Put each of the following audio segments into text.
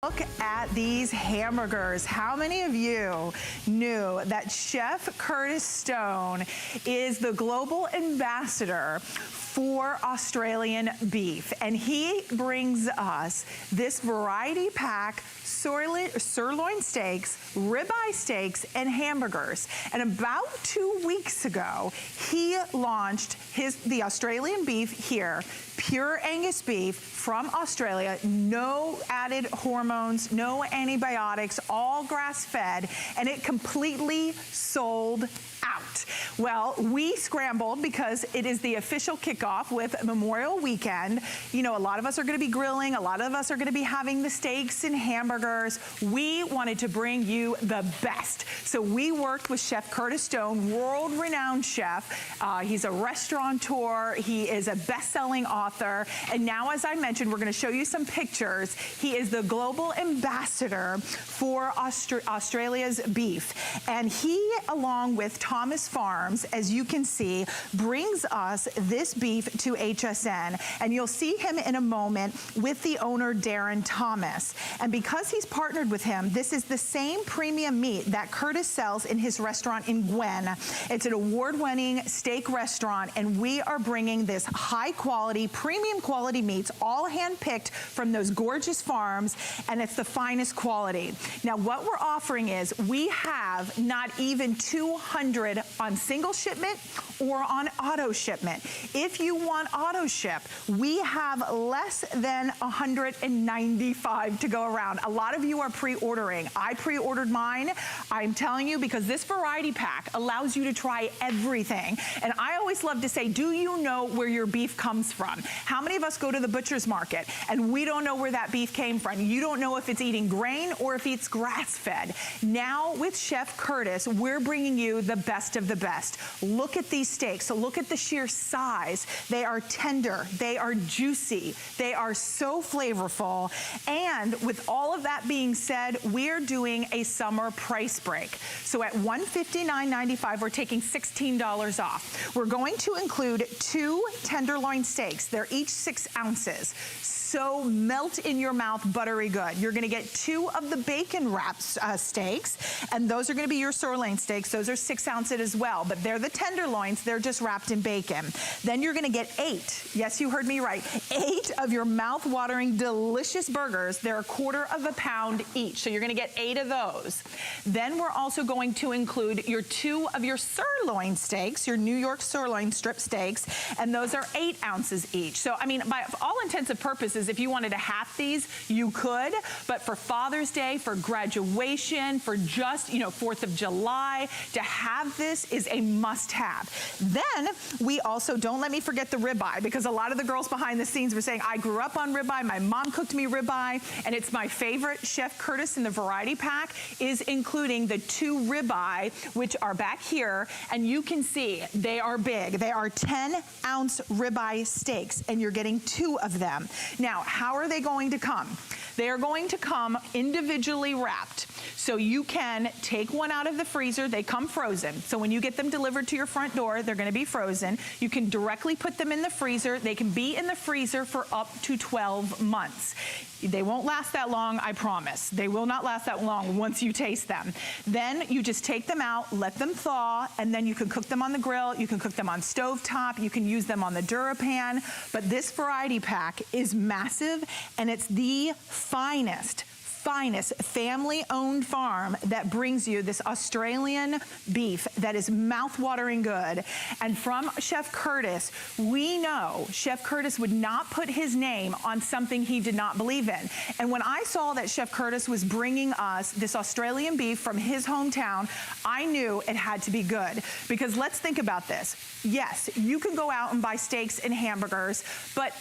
Look at these hamburgers. How many of you knew that Chef Curtis Stone is the global ambassador for Australian beef? And he brings us this variety pack, sirloin steaks, ribeye steaks, and hamburgers. And about 2 weeks ago, he launched the Australian beef here, pure Angus beef from Australia, no added hormones, no antibiotics, all grass-fed, and it completely sold out. Well, we scrambled because it is the official kickoff with Memorial Weekend. You know, a lot of us are gonna be grilling, a lot of us are gonna be having the steaks and hamburgers. We wanted to bring you the best. So we worked with Chef Curtis Stone, world-renowned chef. He's a restaurateur, he is a best-selling author, and now, as I mentioned, we're gonna show you some pictures. He is the global ambassador for Australia's beef. And he, along with Thomas Farms, as you can see, brings us this beef to HSN. And you'll see him in a moment with the owner, Darren Thomas. And because he's partnered with him, this is the same premium meat that Curtis sells in his restaurant in Gwen. It's an award-winning steak restaurant, and we are bringing this high-quality, premium quality meats, all hand-picked from those gorgeous farms, and it's the finest quality. Now, what we're offering is we have not even 200 on single shipment or on auto shipment. If you want auto ship, we have less than 195 to go around. A lot of you are pre-ordering. I pre-ordered mine. I'm telling you, because this variety pack allows you to try everything. And I always love to say, do you know where your beef comes from? How many of us go to the butcher's market and we don't know where that beef came from? You don't know if it's eating grain or if it's grass-fed. Now with Chef Curtis, we're bringing you the best of the best. Look at these steaks. So look at the sheer size. They are tender. They are juicy. They are so flavorful. And with all of that being said, we're doing a summer price break. So at $159.95, we're taking $16 off. We're going to include 2 tenderloin steaks. They're each 6 ounces. So melt in your mouth, buttery good. You're gonna get 2 of the bacon wrapped steaks, and those are gonna be your sirloin steaks. Those are 6 ounces as well, but they're the tenderloins, they're just wrapped in bacon. Then you're gonna get 8, yes, you heard me right, 8 of your mouth-watering, delicious burgers. They're 1/4 pound each, so you're gonna get 8 of those. Then we're also going to include your 2 of your sirloin steaks, your New York sirloin strip steaks, and those are 8 ounces each. So, I mean, by all intents and purposes, if you wanted to half these, you could, but for Father's Day, for graduation, for just, you know, 4th of July, to have this is a must-have. Then, we also, don't let me forget the ribeye, because a lot of the girls behind the scenes were saying, I grew up on ribeye, my mom cooked me ribeye, and it's my favorite. Chef Curtis in the variety pack is including the 2 ribeye, which are back here, and you can see they are big. They are 10-ounce ribeye steaks, and you're getting 2 of them. Now, how are they going to come? They are going to come individually wrapped. So you can take one out of the freezer. They come frozen. So when you get them delivered to your front door, they're gonna be frozen. You can directly put them in the freezer. They can be in the freezer for up to 12 months. They won't last that long, I promise. They will not last that long once you taste them. Then you just take them out, let them thaw, and then you can cook them on the grill, you can cook them on stovetop, you can use them on the DuraPan. But this variety pack is massive, and it's the finest family-owned farm that brings you this Australian beef that is mouth-watering good. And from Chef Curtis, we know Chef Curtis would not put his name on something he did not believe in. And when I saw that Chef Curtis was bringing us this Australian beef from his hometown, I knew it had to be good. Because let's think about this. Yes, you can go out and buy steaks and hamburgers, but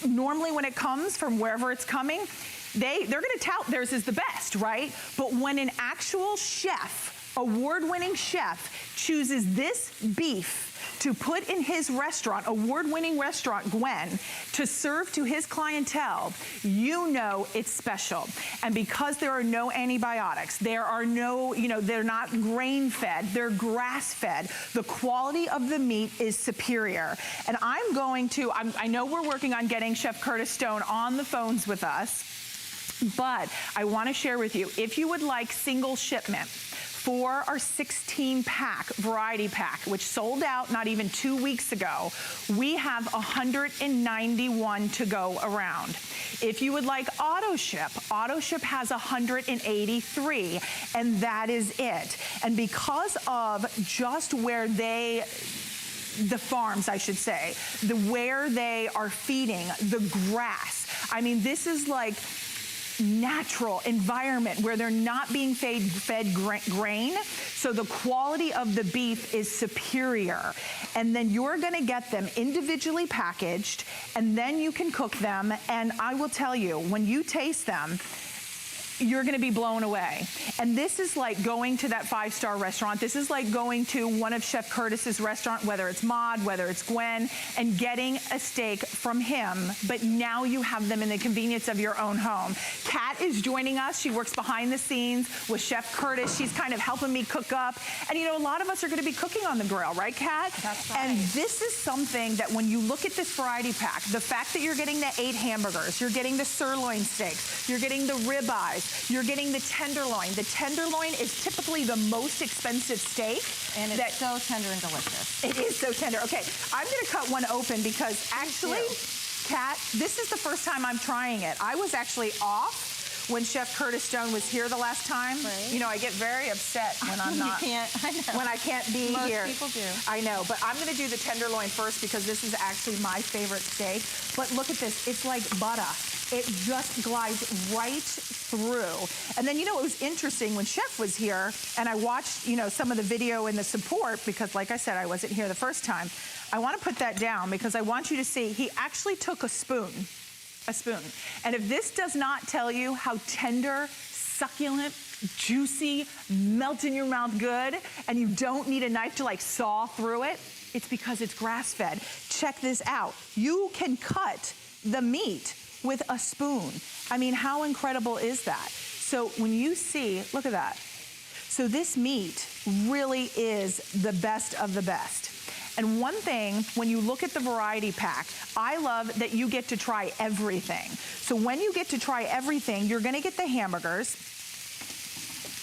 normally when it comes from wherever it's coming, they're gonna tout theirs is the best, right? But when an actual chef, award-winning chef, chooses this beef to put in his restaurant, award-winning restaurant, Gwen, to serve to his clientele, you know it's special. And because there are no antibiotics, there are no, you know, they're not grain-fed, they're grass-fed, the quality of the meat is superior. And I'm going to, I know we're working on getting Chef Curtis Stone on the phones with us. But I want to share with you, if you would like single shipment for our 16-pack variety pack, which sold out not even 2 weeks ago, we have 191 to go around. If you would like auto ship has 183, and that is it. And because of just where the farms, I should say, where they are feeding the grass, I mean, this is like natural environment where they're not being fed grain, so the quality of the beef is superior. And then you're gonna get them individually packaged, and then you can cook them, and I will tell you, when you taste them, you're gonna be blown away. And this is like going to that 5-star restaurant. This is like going to one of Chef Curtis's restaurant, whether it's Maud, whether it's Gwen, and getting a steak from him, but now you have them in the convenience of your own home. Kat is joining us. She works behind the scenes with Chef Curtis. She's kind of helping me cook up. And you know, a lot of us are gonna be cooking on the grill, right, Kat? That's right. And this is something that when you look at this variety pack, the fact that you're getting the 8 hamburgers, you're getting the sirloin steaks, you're getting the ribeyes, you're getting the tenderloin. The tenderloin is typically the most expensive steak. And it's so tender and delicious. It is so tender. Okay, I'm gonna cut one open because actually, Kat, this is the first time I'm trying it. I was actually off when Chef Curtis Stone was here the last time. Right. You know, I get very upset when I'm not, I know. when I can't be here. Most people do. I know, but I'm gonna do the tenderloin first because this is actually my favorite steak. But look at this, it's like butter. It just glides right through. And then, you know, it was interesting when Chef was here and I watched, you know, some of the video and the support because like I said, I wasn't here the first time. I wanna put that down because I want you to see, he actually took a spoon. And if this does not tell you how tender, succulent, juicy, melt in your mouth good, and you don't need a knife to like saw through it, it's because it's grass-fed. Check this out. You can cut the meat with a spoon. I mean, how incredible is that? So when you see, look at that. So this meat really is the best of the best. And one thing, when you look at the variety pack, I love that you get to try everything. So when you get to try everything, you're gonna get the hamburgers,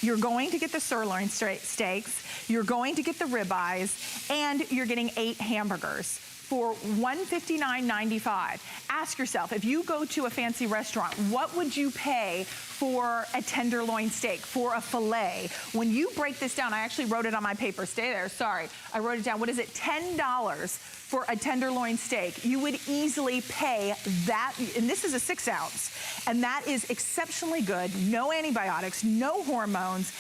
you're going to get the sirloin steaks, you're going to get the ribeyes, and you're getting 8 hamburgers for $159.95. Ask yourself, if you go to a fancy restaurant, what would you pay for a tenderloin steak, for a filet? When you break this down, I actually wrote it on my paper. Stay there, sorry. I wrote it down. What is it? $10 for a tenderloin steak. You would easily pay that, and this is a 6 ounce, and that is exceptionally good. No antibiotics, no hormones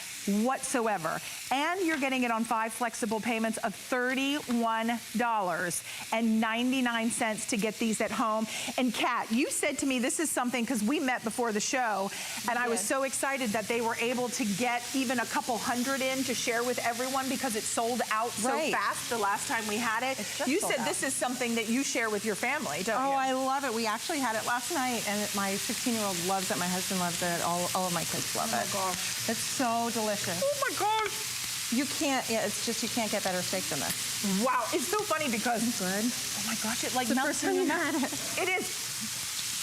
whatsoever. And you're getting it on 5 flexible payments of $31.99 to get these at home. And Kat, you said to me, this is something, because we met before the show, and I was so excited that they were able to get even a couple hundred in to share with everyone because it sold out so fast the last time we had it. You said this is something that you share with your family, don't you? Oh, I love it. We actually had it last night, and my 16-year-old loves it. My husband loves it. All of my kids love it. Oh, my gosh. It's so delicious. Oh, my gosh. You can't, it's just, you can't get better steak than this. Wow, it's so funny because, good. Oh my gosh, it like The melts first time in you your had it. It is.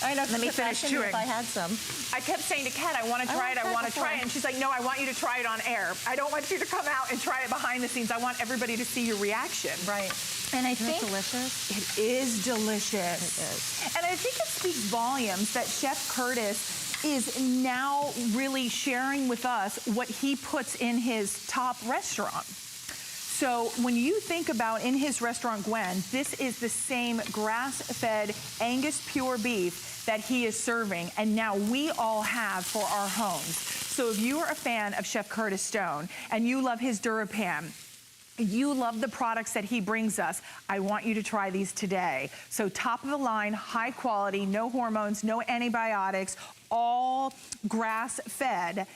I know, Let me finish chewing. If I had some. I kept saying to Kat, I want to try it, I want to try it. And she's like, no, I want you to try it on air. I don't want you to come out and try it behind the scenes. I want everybody to see your reaction. Right. And I Isn't think it delicious? It is delicious. It is. And I think it speaks volumes that Chef Curtis is now really sharing with us what he puts in his top restaurant. So when you think about in his restaurant, Gwen, this is the same grass-fed Angus pure beef that he is serving, and now we all have for our homes. So if you are a fan of Chef Curtis Stone and you love his DuraPan, you love the products that he brings us, I want you to try these today. So top of the line, high quality, no hormones, no antibiotics, all grass-fed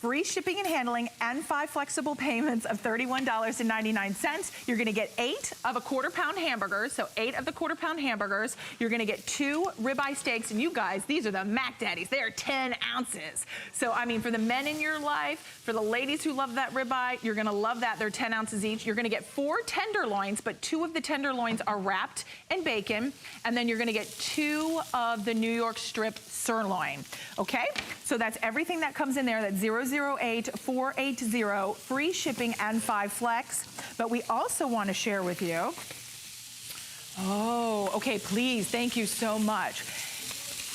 free shipping and handling, and 5 flexible payments of $31.99. You're gonna get 8 of a quarter-pound hamburgers, so 8 of the quarter-pound hamburgers. You're gonna get 2 ribeye steaks, and you guys, these are the Mac Daddies. They are 10 ounces. So, I mean, for the men in your life, for the ladies who love that ribeye, you're gonna love that. They're 10 ounces each. You're gonna get 4 tenderloins, but 2 of the tenderloins are wrapped in bacon, and then you're gonna get 2 of the New York strip sirloin, okay? So that's everything that comes in there. That's 008480, free shipping and 5 flex. But we also want to share with you, oh, okay, please, thank you so much.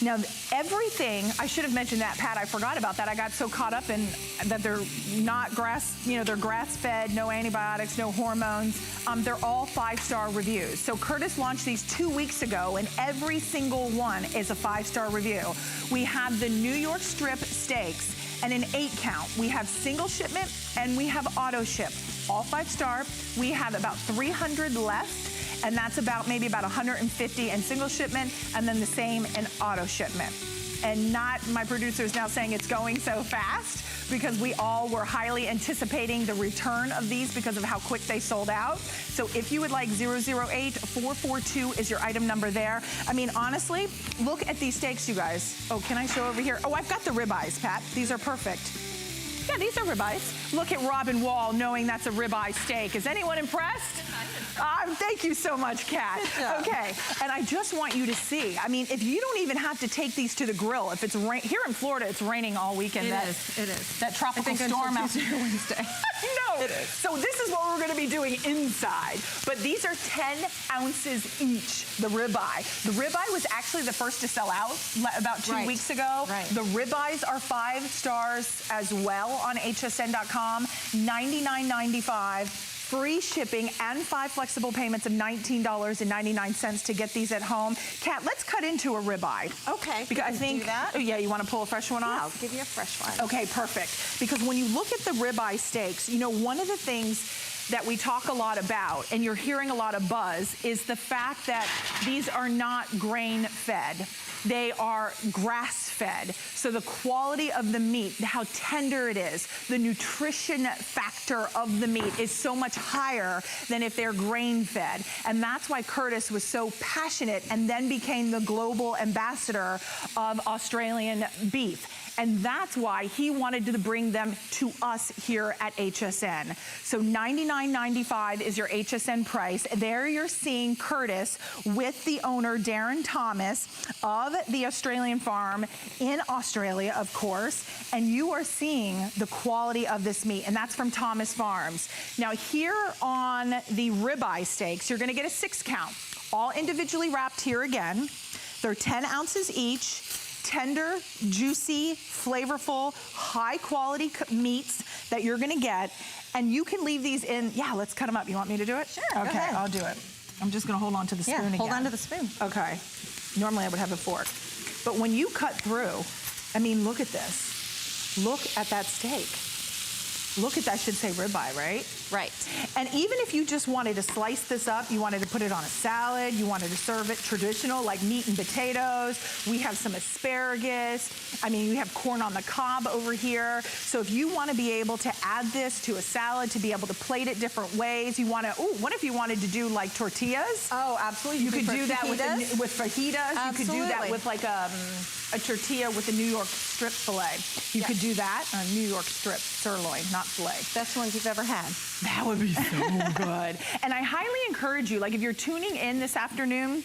Now, everything, I should have mentioned that, Pat, I forgot about that. I got so caught up in that they're not grass, you know, they're grass-fed, no antibiotics, no hormones. They're all 5-star reviews. So Curtis launched these 2 weeks ago, and every single one is a 5-star review. We have the New York strip steaks and an 8 count. We have single shipment and we have auto ship. All 5-star. We have about 300 left. And that's about maybe about 150 in single shipment, and then the same in auto shipment. And not, my producer is now saying it's going so fast because we all were highly anticipating the return of these because of how quick they sold out. So if you would like 008442 is your item number there. I mean, honestly, look at these steaks, you guys. Oh, can I show over here? Oh, I've got the ribeyes, Pat. These are perfect. Yeah, these are ribeyes. Look at Robin Wall knowing that's a ribeye steak. Is anyone impressed? Thank you so much, Kat. Okay, and I just want you to see. I mean, if you don't even have to take these to the grill, if it's here in Florida, it's raining all weekend. It is. That tropical storm out there Wednesday. No. It is. So this is what we're going to be doing inside. But these are 10 ounces each, the ribeye. The ribeye was actually the first to sell out about 2 weeks ago. Right. The ribeyes are 5 stars as well on hsn.com, $99.95. Free shipping and 5 flexible payments of $19.99 to get these at home. Kat, let's cut into a ribeye. Okay. Because I think, do that. Oh, yeah, you want to pull a fresh one off? Yeah, I'll give you a fresh one. Okay, perfect. Because when you look at the ribeye steaks, you know, one of the things that we talk a lot about, and you're hearing a lot of buzz, is the fact that these are not grain-fed. They are grass-fed. So the quality of the meat, how tender it is, the nutrition factor of the meat is so much higher than if they're grain-fed. And that's why Curtis was so passionate and then became the global ambassador of Australian beef. And that's why he wanted to bring them to us here at HSN. So $99.95 is your HSN price. There you're seeing Curtis with the owner, Darren Thomas, of the Australian farm in Australia, of course. And you are seeing the quality of this meat, and that's from Thomas Farms. Now here on the ribeye steaks, you're gonna get a 6 count, all individually wrapped here again. They're 10 ounces each. Tender, juicy, flavorful, high quality meats that you're gonna get. And you can leave these in, yeah, let's cut them up. You want me to do it? Sure, okay, go ahead. I'll do it. I'm just gonna hold on to the spoon again. Hold on to the spoon. Okay, normally I would have a fork. But when you cut through, I mean, look at this. Look at that steak. Look at that, I should say ribeye, right? Right. And even if you just wanted to slice this up, you wanted to put it on a salad, you wanted to serve it traditional, like meat and potatoes, we have some asparagus, I mean, you have corn on the cob over here. So if you want to be able to add this to a salad, to be able to plate it different ways, you want to, oh, what if you wanted to do like tortillas? Oh, absolutely. You could do that with fajitas. Absolutely. You could do that with like a tortilla with a New York strip filet. You could do that, a New York strip sirloin, not filet. Best ones you've ever had. That would be so good. And I highly encourage you, like if you're tuning in this afternoon,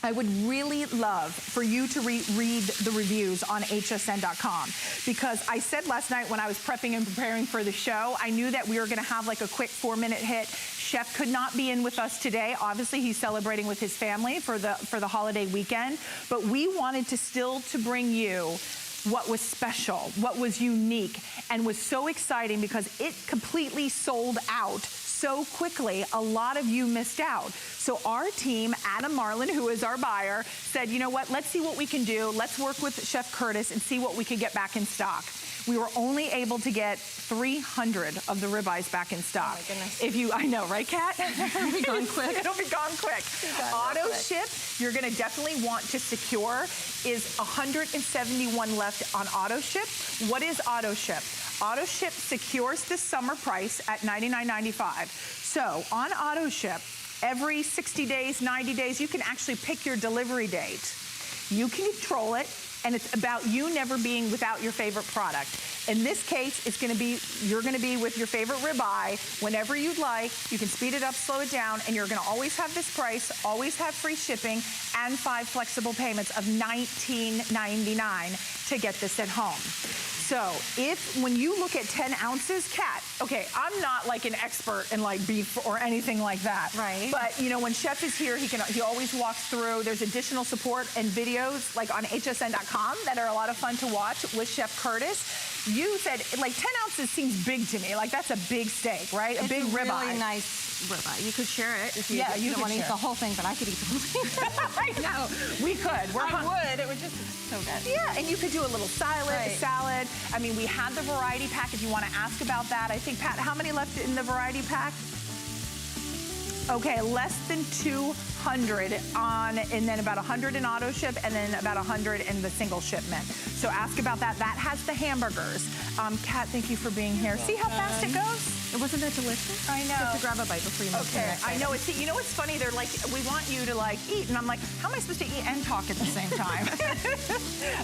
I would really love for you to read the reviews on hsn.com, because I said last night when I was prepping and preparing for the show, I knew that we were gonna have like a quick 4-minute hit. Chef could not be in with us today. Obviously he's celebrating with his family for the holiday weekend, but we wanted to still bring you what was special, what was unique, and was so exciting because it completely sold out so quickly. A lot of you missed out. So our team, Adam Marlin, who is our buyer, said, you know what, let's see what we can do. Let's work with Chef Curtis and see what we can get back in stock. We were only able to get 300 of the ribeyes back in stock. Oh my goodness. If you, I know, right, Kat? It'll be gone quick. It'll be gone quick. Auto ship, you're gonna definitely want to secure, is 171 left on auto ship. What is auto ship? Auto ship secures the summer price at $99.95. So on auto ship, every 60 days, 90 days, you can actually pick your delivery date. You can control it, and it's about you never being without your favorite product. In this case, it's gonna be, you're gonna be with your favorite ribeye whenever you'd like. You can speed it up, slow it down, and you're gonna always have this price, always have free shipping, and 5 flexible payments of $19.99 to get this at home. So when you look at 10 ounces, Kat, okay, I'm not like an expert in like beef or anything like that. Right. But you know, when Chef is here, he always walks through. There's additional support and videos like on hsn.com that are a lot of fun to watch with Chef Curtis. You said like 10 ounces seems big to me. Like that's a big steak, right? A big ribeye. It's a really nice ribeye. You could share it if you, you don't want to eat the whole thing, but I could eat the whole thing. I know, we could. I would. It would just be so good. Yeah, and you could do a little salad. I mean, we had the variety pack if you want to ask about that. I think, Pat, how many left in the variety pack? Okay, less than 200 on, and then about 100 in auto ship, and then about 100 in the single shipment. So ask about that. That has the hamburgers. Kat, thank you for being here. See how fast it goes? Wasn't that delicious? I know. Just to grab a bite before you move to the next I item. know. You know what's funny? They're like, we want you to like eat, and I'm like, how am I supposed to eat and talk at the same time?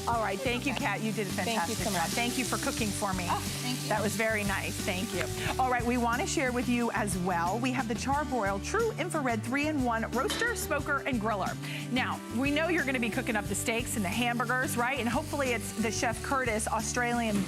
All right, thank you, Kat. You did a fantastic Thank you so much. job. Thank you for cooking for me. Oh, thank you. That was very nice. Thank you. All right, we want to share with you as well. We have the Charbroil True Infrared 3-in-1 roaster, smoker, and griller. Now, we know you're going to be cooking up the steaks and the hamburgers, right? And hopefully it's the Chef Curtis Australian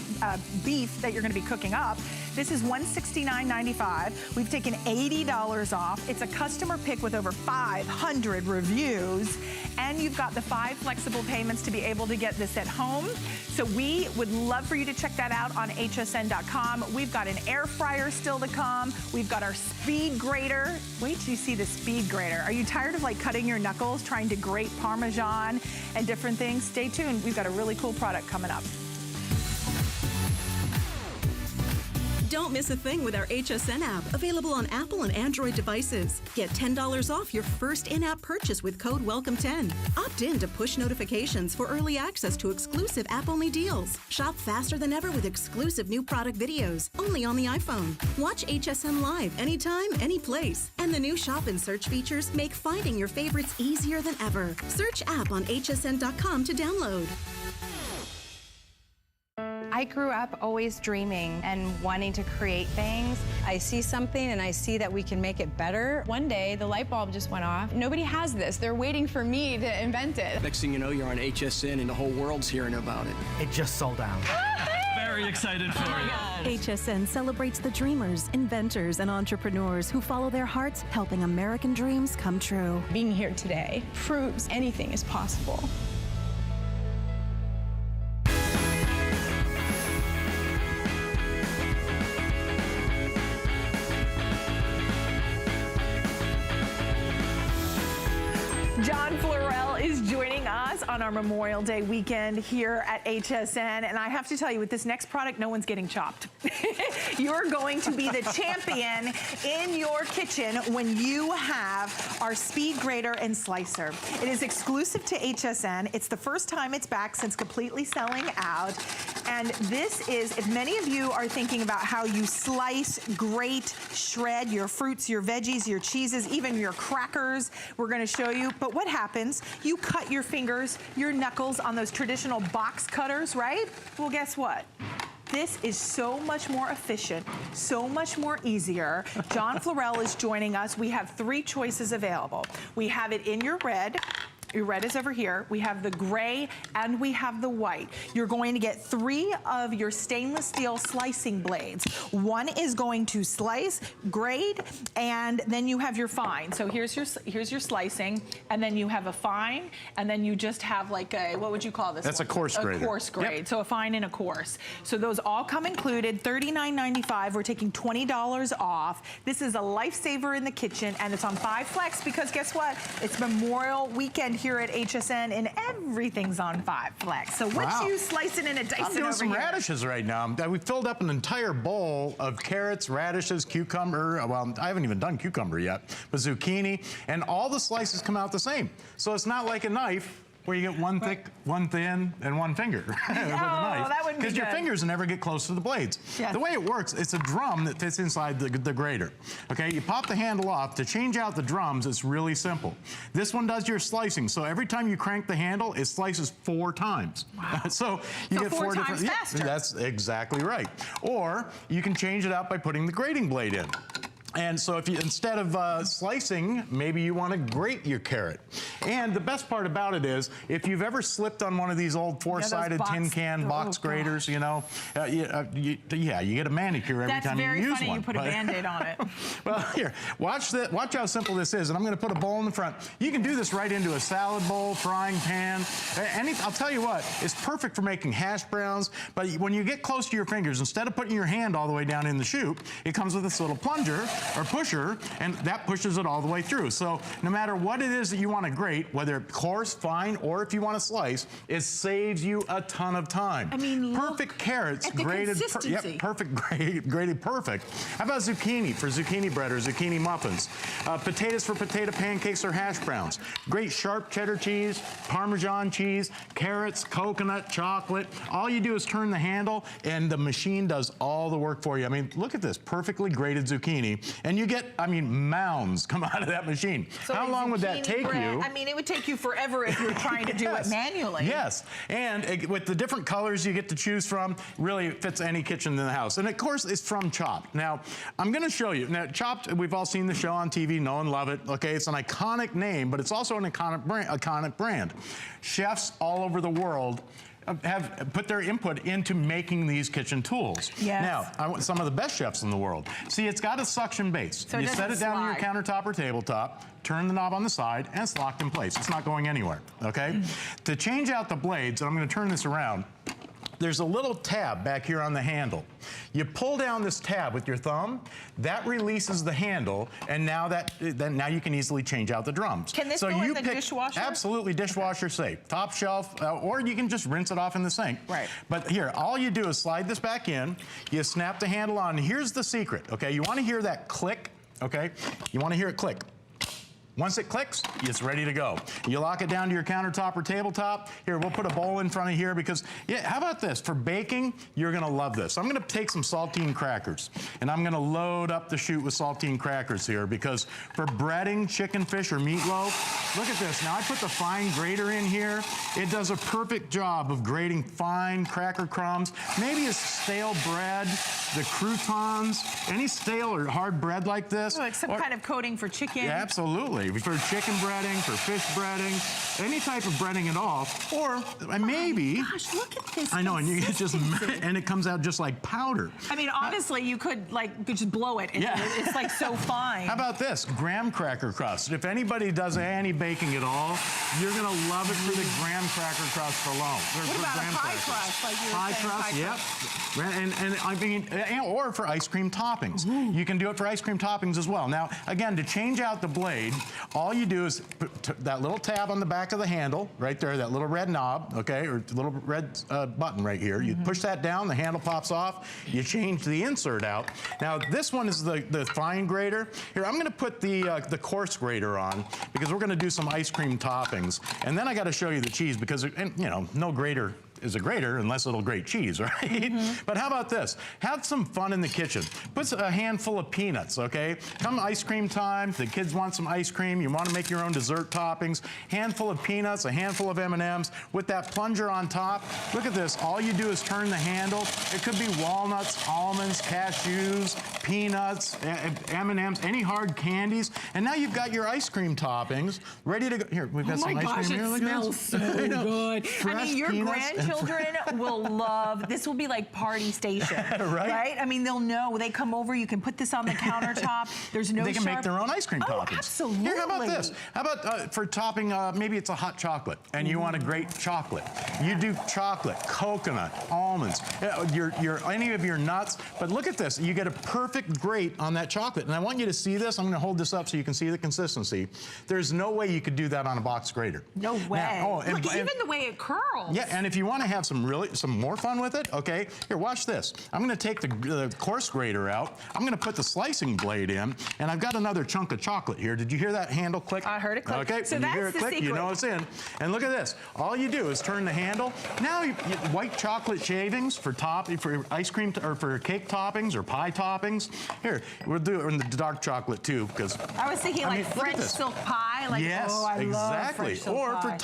beef that you're going to be cooking up. This is $169.95. We've taken $80 off. It's a customer pick with over 500 reviews. And you've got the 5 flexible payments to be able to get this at home. So we would love for you to check that out on hsn.com. We've got an air fryer still to come. We've got our speed grater. Wait till you see the speed grater. Are you tired of like cutting your knuckles trying to grate Parmesan and different things? Stay tuned. We've got a really cool product coming up. Don't miss a thing with our HSN app, available on Apple and Android devices. Get $10 off your first in-app purchase with code WELCOME10. Opt in to push notifications for early access to exclusive app-only deals. Shop faster than ever with exclusive new product videos, only on the iPhone. Watch HSN Live anytime, any place. And the new shop and search features make finding your favorites easier than ever. Search app on hsn.com to download. I grew up always dreaming and wanting to create things. I see something and I see that we can make it better. One day, the light bulb just went off. Nobody has this. They're waiting for me to invent it. Next thing you know, you're on HSN and the whole world's hearing about it. It just sold out. Very excited for you. HSN celebrates the dreamers, inventors, and entrepreneurs who follow their hearts, helping American dreams come true. Being here today proves anything is possible. John Florell is joining us on our Memorial Day weekend here at HSN. And I have to tell you, with this next product, no one's getting chopped. You're going to be the champion in your kitchen when you have our speed grater and slicer. It is exclusive to HSN. It's the first time it's back since completely selling out. And this is, if many of you are thinking about how you slice, grate, shred your fruits, your veggies, your cheeses, even your crackers, we're gonna show you. But what happens? You cut your fingers, your knuckles on those traditional box cutters, right? Well, guess what? This is so much more efficient, so much more easier. John Florell is joining us. We have 3 choices available. We have it in your red. Your red is over here. We have the gray and we have the white. You're going to get 3 of your stainless steel slicing blades. One is going to slice, grade, and then you have your fine. So here's your slicing, and then you have a fine, and then you just have like a, what would you call this? That's a coarse grader. A coarse grade. Yep. So a fine and a coarse. So those all come included, $39.95. We're taking $20 off. This is a lifesaver in the kitchen, and it's on 5 flex because guess what? It's Memorial Weekend here at HSN, and everything's on 5 flex. So what Wow. you slicing and a dicing I'm doing over some here? radishes right now. We filled up an entire bowl of carrots, radishes, cucumber. Well, I haven't even done cucumber yet, but zucchini, and all the slices come out the same. So it's not like a knife where you get one thick, one thin, and one finger with a knife. That wouldn't be because your good. fingers never get close to the blades. Yes. The way it works, it's a drum that fits inside the grater. Okay, you pop the handle off. To change out the drums, it's really simple. This one does your slicing, so every time you crank the handle, it slices 4 times. Wow. So you get 4 times different. faster. Yeah, that's exactly right. Or you can change it out by putting the grating blade in. And so if you, instead of slicing, maybe you want to grate your carrot. And the best part about it is, if you've ever slipped on one of these old 4-sided tin can box graters, you know, you get a manicure every time you use one. That's very funny you put a Band-Aid on it. Well, here, watch how simple this is. And I'm going to put a bowl in the front. You can do this right into a salad bowl, frying pan. I'll tell you what, it's perfect for making hash browns. But when you get close to your fingers, instead of putting your hand all the way down in the chute, it comes with this little plunger or pusher, and that pushes it all the way through. So no matter what it is that you want to grate, whether coarse, fine, or if you want to slice, it saves you a ton of time. I mean, perfect carrots, at the grated, consistency. perfect, grated perfect. How about zucchini for zucchini bread or zucchini muffins? Potatoes for potato pancakes or hash browns. Great sharp cheddar cheese, Parmesan cheese, carrots, coconut, chocolate. All you do is turn the handle, and the machine does all the work for you. I mean, look at this, perfectly grated zucchini. And you get, I mean, mounds come out of that machine. So how long would that take bread, you? I mean, it would take you forever if you were trying to do it manually. Yes, and with the different colors you get to choose from, really it fits any kitchen in the house. And of course, it's from Chopped. Now, I'm gonna show you. Now, Chopped, we've all seen the show on TV, know and love it. Okay, it's an iconic name, but it's also an iconic brand. Chefs all over the world have put their input into making these kitchen tools. Yes. Now, some of the best chefs in the world. See, it's got a suction base. So you set it down on your countertop or tabletop, turn the knob on the side, and it's locked in place. It's not going anywhere, okay? To change out the blades, and I'm gonna turn this around, there's a little tab back here on the handle. You pull down this tab with your thumb, that releases the handle, and now now you can easily change out the drums. Can this go in the dishwasher? Absolutely, dishwasher safe. Top shelf, or you can just rinse it off in the sink. Right. But here, all you do is slide this back in, you snap the handle on, and here's the secret, okay? You wanna hear that click, okay? You wanna hear it click. Once it clicks, it's ready to go. You lock it down to your countertop or tabletop. Here, we'll put a bowl in front of here because, yeah, how about this? For baking, you're gonna love this. I'm gonna take some saltine crackers, and I'm gonna load up the chute with saltine crackers here because for breading chicken, fish, or meatloaf, look at this. Now, I put the fine grater in here. It does a perfect job of grating fine cracker crumbs, maybe a stale bread, the croutons, any stale or hard bread like this. Like some kind of coating for chicken. Yeah, absolutely. For chicken breading, for fish breading, any type of breading at all. Or maybe. Gosh, look at this. I know, and you just and it comes out just like powder. I mean, honestly, you could just blow it. And it's like so fine. How about this? Graham cracker crust. If anybody does any baking at all, you're gonna love it for the graham cracker crust alone. What about a pie crust? Like you were saying, yep. And I mean, or for ice cream toppings. Ooh. You can do it for ice cream toppings as well. Now, again, to change out the blade, all you do is put that little tab on the back of the handle, right there, that little red knob, okay, or little red button right here. You push that down, the handle pops off, you change the insert out. Now, this one is the fine grater. Here, I'm gonna put the coarse grater on because we're gonna do some ice cream toppings. And then I gotta show you the cheese because, you know, no grater is a grater unless it'll grate cheese, right? But how about this? Have some fun in the kitchen. Put a handful of peanuts, okay? Come ice cream time, the kids want some ice cream, you want to make your own dessert toppings, handful of peanuts, a handful of M&Ms, with that plunger on top. Look at this, all you do is turn the handle. It could be walnuts, almonds, cashews, peanuts, M&Ms, any hard candies, and now you've got your ice cream toppings ready to go. Here, we've got some ice cream here. It smells so good. Fresh I mean, your peanuts. children will love, this will be like party station, right? I mean, they'll know, they come over, you can put this on the countertop, there's no They can make their own ice cream toppings. Absolutely. Here, how about this? How about for topping, maybe it's a hot chocolate, and you want a great chocolate. You do chocolate, coconut, almonds, any of your nuts, but look at this. You get a perfect grate on that chocolate, and I want you to see this. I'm gonna hold this up so you can see the consistency. There's no way you could do that on a box grater. No way. Now, look, even the way it curls. Yeah, and if you want to have some more fun with it, okay, here, watch this. I'm gonna take the coarse grater out. I'm gonna put the slicing blade in, and I've got another chunk of chocolate here. Did you hear that handle click? I heard it click. Okay, so when that's you hear it the click, secret. you know it's in. And look at this. All you do is turn the handle. Now, white chocolate shavings for ice cream or for cake toppings or pie toppings. Here, we'll do it in the dark chocolate too, because I was thinking like French silk pie. Like, yes, oh, I love French silk or pie.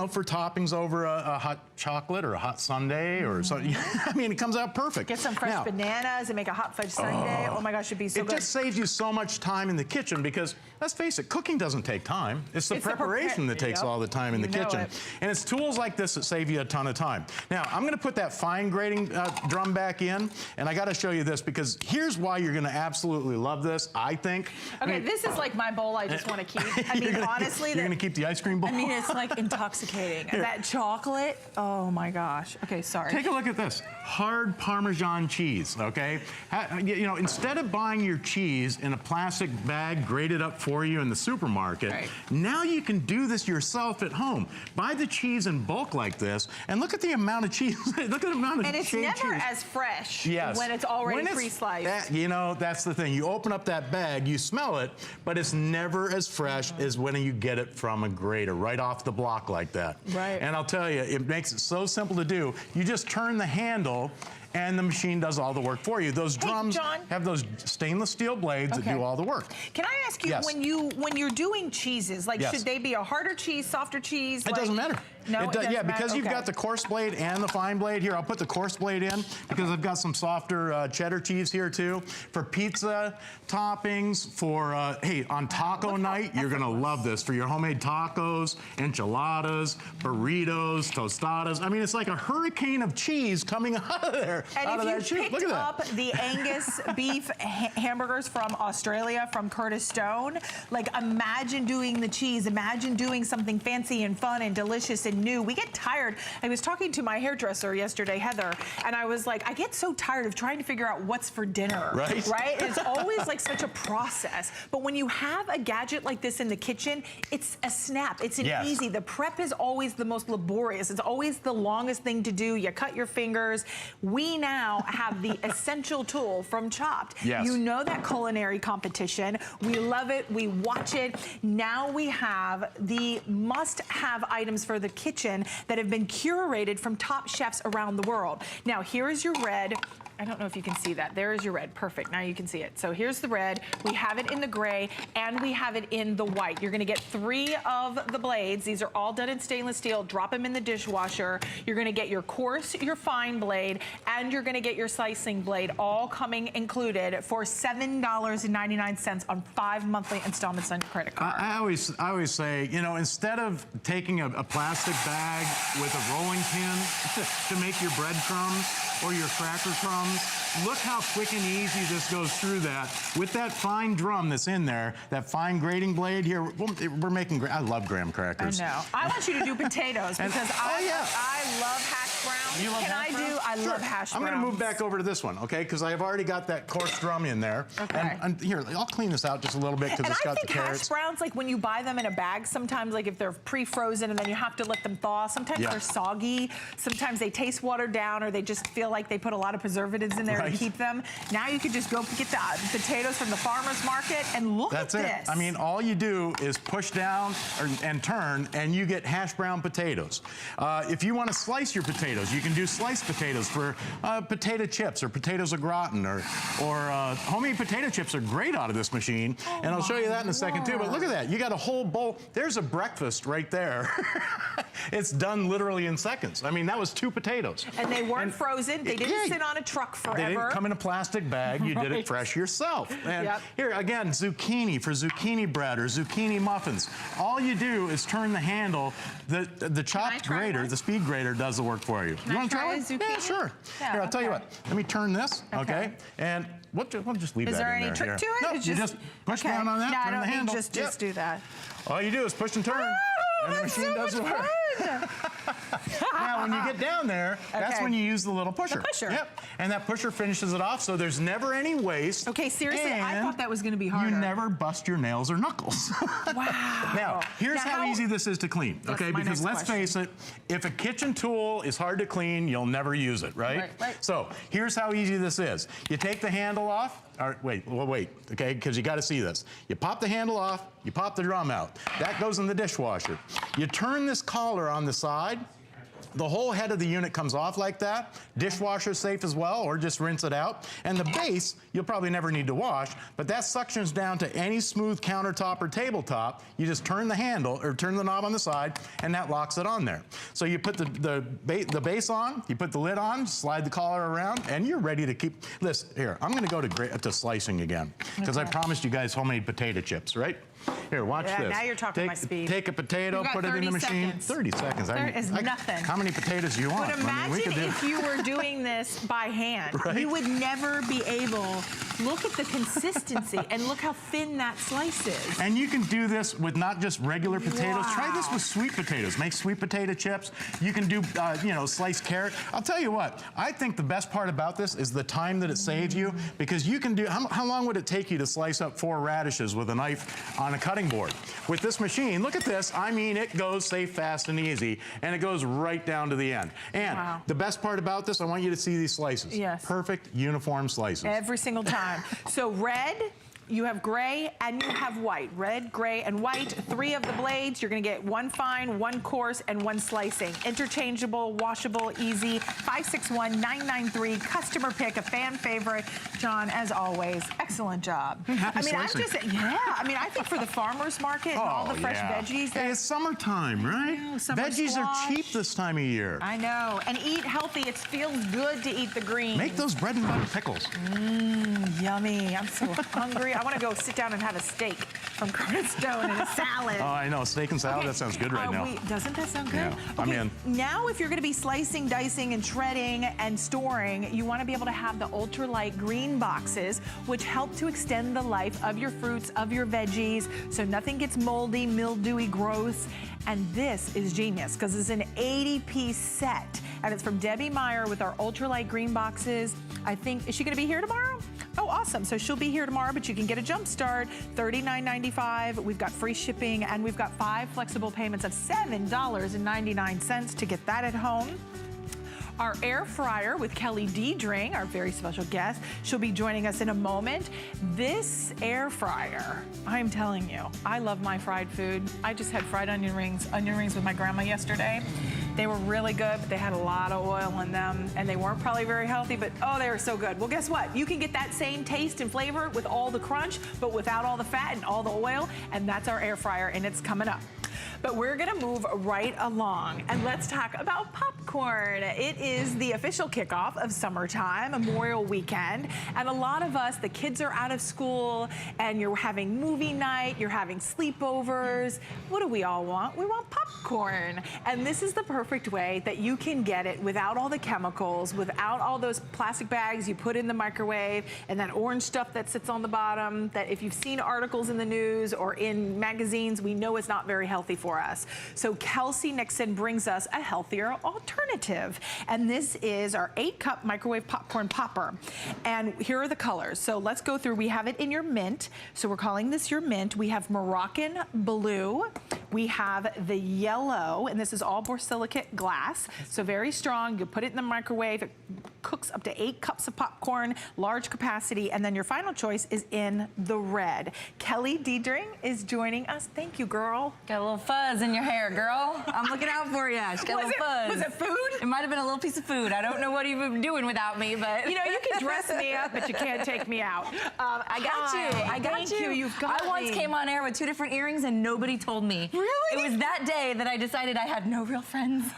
for toppings over a hot chocolate or a hot sundae or something. I mean, it comes out perfect. Get some fresh bananas and make a hot fudge sundae. Oh my gosh, it'd be so good. It just saves you so much time in the kitchen because, let's face it, cooking doesn't take time. It's the preparation that takes all the time in the kitchen. And it's tools like this that save you a ton of time. Now, I'm gonna put that fine grating drum back in, and I gotta show you this because here's why you're gonna absolutely love this, I think. Okay, I mean, this is like my bowl I just wanna keep. I mean, honestly. You're gonna keep the ice cream bowl? I mean, it's like intoxicating. That chocolate, oh my gosh. Okay, sorry. Take a look at this. Hard Parmesan cheese, okay? You know, instead of buying your cheese in a plastic bag grated up for you in the supermarket, now you can do this yourself at home. Buy the cheese in bulk like this, and look at the amount of cheese. Look at the amount of cheese. And it's never as fresh when it's already pre-sliced. You know, that's the thing. You open up that bag, you smell it, but it's never as fresh as when you get it from a grater, right off the block like that. Right. And I'll tell you, it makes it so simple to do. You just turn the handle, and the machine does all the work for you. Those drums have those stainless steel blades that do all the work. Can I ask you, when you're doing cheeses, like should they be a harder cheese, softer cheese? It doesn't matter. No, it doesn't yeah, matter? because you've got the coarse blade and the fine blade here. I'll put the coarse blade in because I've got some softer cheddar cheese here too. For pizza toppings, for, hey, on taco night, you're gonna love this. For your homemade tacos, enchiladas, burritos, tostadas. I mean, it's like a hurricane of cheese coming out of there. And if you picked up the Angus beef hamburgers from Australia, from Curtis Stone, like imagine doing the cheese, imagine doing something fancy and fun and delicious and new. We get tired. I was talking to my hairdresser yesterday, Heather, and I was like, I get so tired of trying to figure out what's for dinner. Right? And it's always like such a process. But when you have a gadget like this in the kitchen, it's a snap. It's an easy. The prep is always the most laborious. It's always the longest thing to do. You cut your fingers. We now have the essential tool from Chopped. You know that culinary competition. We love it. We watch it. Now we have the must-have items for the kitchen that have been curated from top chefs around the world. Now, here is your red. I don't know if you can see that. There is your red. Perfect. Now you can see it. So here's the red. We have it in the gray, and we have it in the white. You're going to get 3 of the blades. These are all done in stainless steel. Drop them in the dishwasher. You're going to get your coarse, your fine blade, and you're going to get your slicing blade, all coming included for $7.99 on 5 monthly installments on your credit card. I always say, you know, instead of taking a plastic bag with a rolling pin to make your breadcrumbs or your cracker crumbs, look how quick and easy this goes through that. With that fine drum that's in there, that fine grating blade here, we're making, I love graham crackers. I know. I want you to do potatoes because I love hash browns. You love hash browns? I love hash browns. I'm gonna move back over to this one, okay? Because I've already got that coarse drum in there. And here, I'll clean this out just a little bit because it's got the carrots. And I think hash browns, like when you buy them in a bag, sometimes like if they're pre-frozen and then you have to let them thaw, sometimes they're soggy, sometimes they taste watered down, or they just feel like they put a lot of preservatives in there to keep them. Now you can just go get the potatoes from the farmer's market and look at this. That's it. I mean, all you do is push down and turn, and you get hash brown potatoes. If you want to slice your potatoes, you can do sliced potatoes for potato chips or potatoes au gratin, or homemade potato chips are great out of this machine. And I'll show you that in a second too. But look at that. You got a whole bowl. There's a breakfast right there. It's done literally in seconds. I mean, that was 2 potatoes. And they weren't frozen. They didn't sit on a truck truck forever. They didn't come in a plastic bag. You did it fresh yourself. And here, again, zucchini for zucchini bread or zucchini muffins. All you do is turn the handle. The chopped grater, the speed grater, does the work for you. You want to try it? Yeah, sure. Yeah, here, I'll tell you what. Let me turn this, okay? And we'll just leave that in there. Is there any trick to it? No, you just push down on that, turn the handle. No, just do that. All you do is push and turn. And the machine does the work. Now, when you get down there, that's when you use the little pusher. The pusher. Yep. And that pusher finishes it off, so there's never any waste. Okay, seriously, I thought that was going to be harder. You never bust your nails or knuckles. Wow. Now, here's how easy this is to clean, okay? Because let's face it, if a kitchen tool is hard to clean, you'll never use it, right? Right. So, here's how easy this is. You take the handle off. All right, wait, okay, because you got to see this. You pop the handle off, you pop the drum out. That goes in the dishwasher. You turn this collar on the side. The whole head of the unit comes off like that. Dishwasher's safe as well, or just rinse it out. And the base, you'll probably never need to wash, but that suctions down to any smooth countertop or tabletop. You just turn the handle, or turn the knob on the side, and that locks it on there. So you put the base on, you put the lid on, slide the collar around, and you're ready to keep. Listen, here, I'm gonna go to slicing again, because I promised you guys homemade potato chips, right? Here, watch this. Now you're talking my speed. Take a potato, put it in the machine. 30 seconds. There is nothing. How many potatoes do you want? But imagine if you were doing this by hand. Right? You would never be able. Look at the consistency and look how thin that slice is. And you can do this with not just regular potatoes. Wow. Try this with sweet potatoes. Make sweet potato chips. You can do, sliced carrot. I'll tell you what. I think the best part about this is the time that it saves you, because you can do. How long would it take you to slice up 4 radishes with a knife on a cutting board? With this machine, look at this. I mean, it goes safe, fast, and easy, and it goes right down to the end. And the best part about this, I want you to see these slices. Yes. Perfect, uniform slices. Every single time. So red, you have gray, and you have white. Red, gray, and white. 3 of the blades. You're going to get 1 fine, 1 coarse, and 1 slicing. Interchangeable, washable, easy. 561-993. Customer pick, a fan favorite. John, as always, excellent job. Happy I mean, slicing. I think for the farmer's market and all the fresh veggies. Hey, it's summertime, right? know, summer Veggies squash. are cheap this time of year. I know. And eat healthy. It feels good to eat the greens. Make those bread and butter pickles. Yummy. I'm so hungry. I want to go sit down and have a steak from Curtis Stone and a salad. Oh, I know. Steak and salad, that sounds good right now. Doesn't that sound good? Yeah, I'm in. Now, if you're going to be slicing, dicing, and shredding and storing, you want to be able to have the ultralight green boxes, which help to extend the life of your fruits, of your veggies, so nothing gets moldy, mildewy, gross. And this is genius, because it's an 80-piece set. And it's from Debbie Meyer with our ultralight green boxes. I think, is she going to be here tomorrow? Oh, awesome. So she'll be here tomorrow, but you can get a jump start, $39.95. We've got free shipping, and we've got 5 flexible payments of $7.99 to get that at home. Our air fryer with Kelly Diedring, our very special guest. She'll be joining us in a moment. This air fryer, I'm telling you, I love my fried food. I just had fried onion rings with my grandma yesterday. They were really good, but they had a lot of oil in them, and they weren't probably very healthy, but oh, they were so good. Well, guess what? You can get that same taste and flavor with all the crunch, but without all the fat and all the oil, and that's our air fryer, and it's coming up. But we're gonna move right along, and let's talk about popcorn. It is the official kickoff of summertime, Memorial Weekend, and a lot of us, the kids are out of school, and you're having movie night, you're having sleepovers. What do we all want? We want popcorn. And this is the perfect way that you can get it without all the chemicals, without all those plastic bags you put in the microwave, and that orange stuff that sits on the bottom, that if you've seen articles in the news or in magazines, we know it's not very healthy for us. So Kelsey Nixon brings us a healthier alternative. And this is our 8-cup microwave popcorn popper. And here are the colors. So let's go through. We have it in your mint. So we're calling this your mint. We have Moroccan blue. We have the yellow, and this is all borosilicate glass. So very strong. You put it in the microwave. It cooks up to 8 cups of popcorn, large capacity. And then your final choice is in the red. Kelly Diedring is joining us. Thank you, girl. Got a little fuzz in your hair, girl. I'm looking out for you. She got a little fuzz. Was it food? It might have been a little piece of food. I don't know what you've been doing without me, but... You know, you can dress me up, but you can't take me out. I got you. I got Thank you. you. You've got I once me. came on air with 2 different earrings and nobody told me. Really? It was that day that I decided I had no real friends.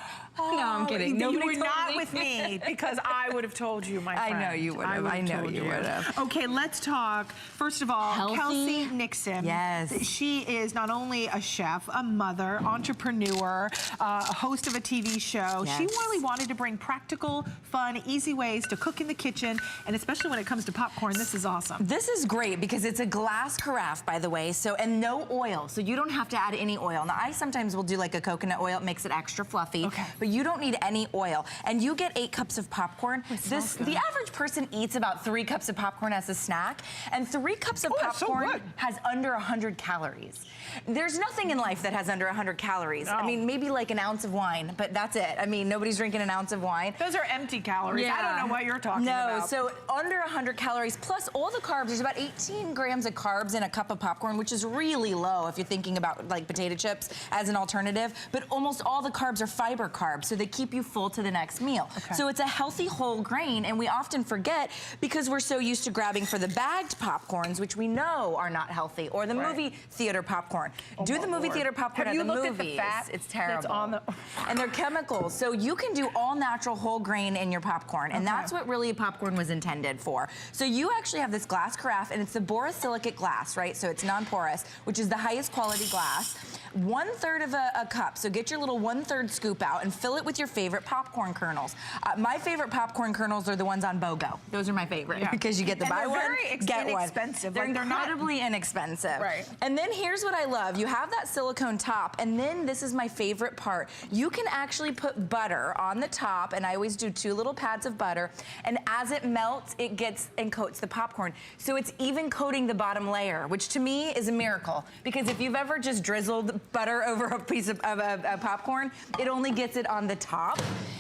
No, I'm kidding. You Nobody were told not me. with me because I would have told you, my friend. I know you would have. I know you would have. Okay, let's talk. First of all, Healthy. Kelsey Nixon. Yes. She is not only a chef, a mother, entrepreneur, a host of a TV show. Yes. She really wanted to bring practical, fun, easy ways to cook in the kitchen, and especially when it comes to popcorn, this is awesome. This is great because it's a glass carafe, by the way, so and no oil, so you don't have to add any oil. Now, I sometimes will do like a coconut oil, it makes it extra fluffy, but you don't need any oil. And you get 8 cups of popcorn. The average person eats about 3 cups of popcorn as a snack, and 3 cups of popcorn has under 100 calories. There's nothing in life that has under 100 calories. I mean, maybe like an ounce of wine, but that's it. I mean, nobody's drinking an ounce of wine. Those are empty calories. I don't know what you're talking about. No, so under 100 calories plus all the carbs. There's about 18 grams of carbs in a cup of popcorn, which is really low if you're thinking about like potato chips as an alternative. But almost all the carbs are fiber carbs, so they keep you full to the next meal. So it's a healthy whole grain, and we often forget because we're so used to grabbing for the bagged popcorns, which we know are not healthy, or the movie theater popcorn. Do the movie theater popcorn at the movies. It's terrible. That's on the and they're chemicals. So you can do all natural whole grain in your popcorn, and that's what really popcorn was intended for. So you actually have this glass carafe, and it's the borosilicate glass, right? So it's non-porous, which is the highest quality glass. 1/3 of a cup. So get your little 1/3 scoop out and fill it with your favorite popcorn kernels. My favorite popcorn kernels are the ones on BOGO. Those are my favorite because you get the buy one, get one. Inexpensive. They're incredibly inexpensive. Right. And then here's what I love. You have that silicone top, and then this is my favorite part. You can actually put butter on the top, and I always do 2 little pads of butter, and as it melts, it gets and coats the popcorn. So it's even coating the bottom layer, which to me is a miracle, because if you've ever just drizzled butter over a piece of popcorn, it only gets it on the top.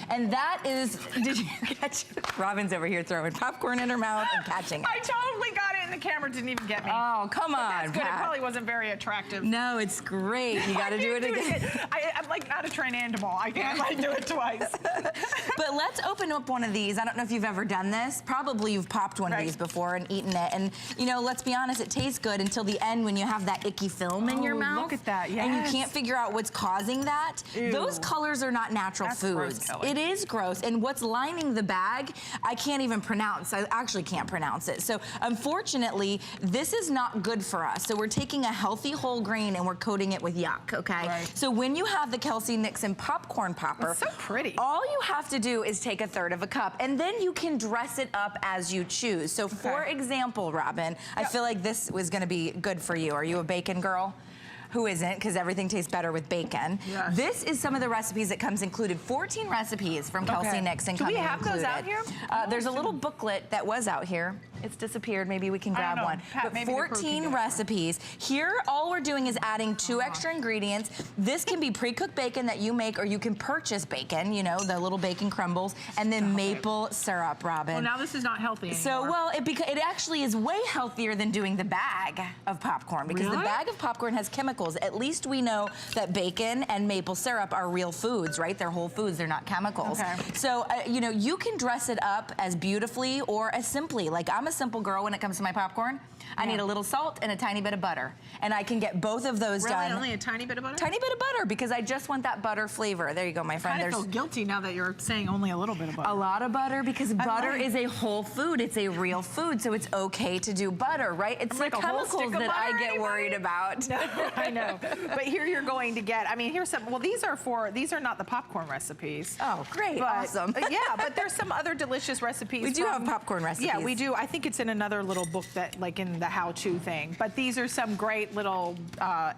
And that is, did you catch it? Robin's over here throwing popcorn in her mouth and catching it. I totally got it, and the camera didn't even get me. Oh, come on, That's good. Pat. It probably wasn't very attractive. No, it's great. You gotta do it again. I'm like not a trained animal. I can't like do it twice. But let's open up one of these. I don't know if you've ever done this. Probably you've popped one of these before and eaten it. And you know, let's be honest, it tastes good until the end when you have that icky film in your mouth. Look at that, yes. And you can't figure out what's causing that. Ew. Those colors are not natural foods. Gross, Kelly. It is gross. And what's lining the bag, I can't even pronounce. I actually can't pronounce it. So unfortunately, this is not good for us. So we're taking a healthy whole grain and we're coating it with yuck, okay? So when you have the Kelsey Nixon popcorn popper, it's so pretty. All you have to do is take 1/3 of a cup, and then you can dress it up as you choose. So for example, Robin, I feel like this was gonna be good for you. Are you a bacon girl? Who isn't, because everything tastes better with bacon. Yes. This is some of the recipes that comes included. 14 recipes from Kelsey Nixon Do we coming have included. those out here? There's a little booklet that was out here. It's disappeared. Maybe we can grab one. Pat, but maybe the crew can 14 get recipes. Here, all we're doing is adding 2 extra ingredients. This can be pre-cooked bacon that you make, or you can purchase bacon, you know, the little bacon crumbles, and then maple syrup, Robin. Well, now this is not healthy anymore. So, well, it actually is way healthier than doing the bag of popcorn, because the bag of popcorn has chemicals. At least we know that bacon and maple syrup are real foods, right? They're whole foods, they're not chemicals. So, you know, you can dress it up as beautifully or as simply. Like, I'm a simple girl when it comes to my popcorn. I need a little salt and a tiny bit of butter. And I can get both of those done. Only a tiny bit of butter? Tiny bit of butter, because I just want that butter flavor. There you go, my friend. I feel guilty now that you're saying only a little bit of butter. A lot of butter, because butter is a whole food. It's a real food, so it's okay to do butter, right? It's the chemicals that I get worried about. No, I know. But here you're going to get, I mean, here's some, well, these are not the popcorn recipes. Oh, great, but, awesome. Yeah, but there's some other delicious recipes. We do have popcorn recipes. Yeah, we do. I think it's in another little book that, like in the how-to thing. But these are some great little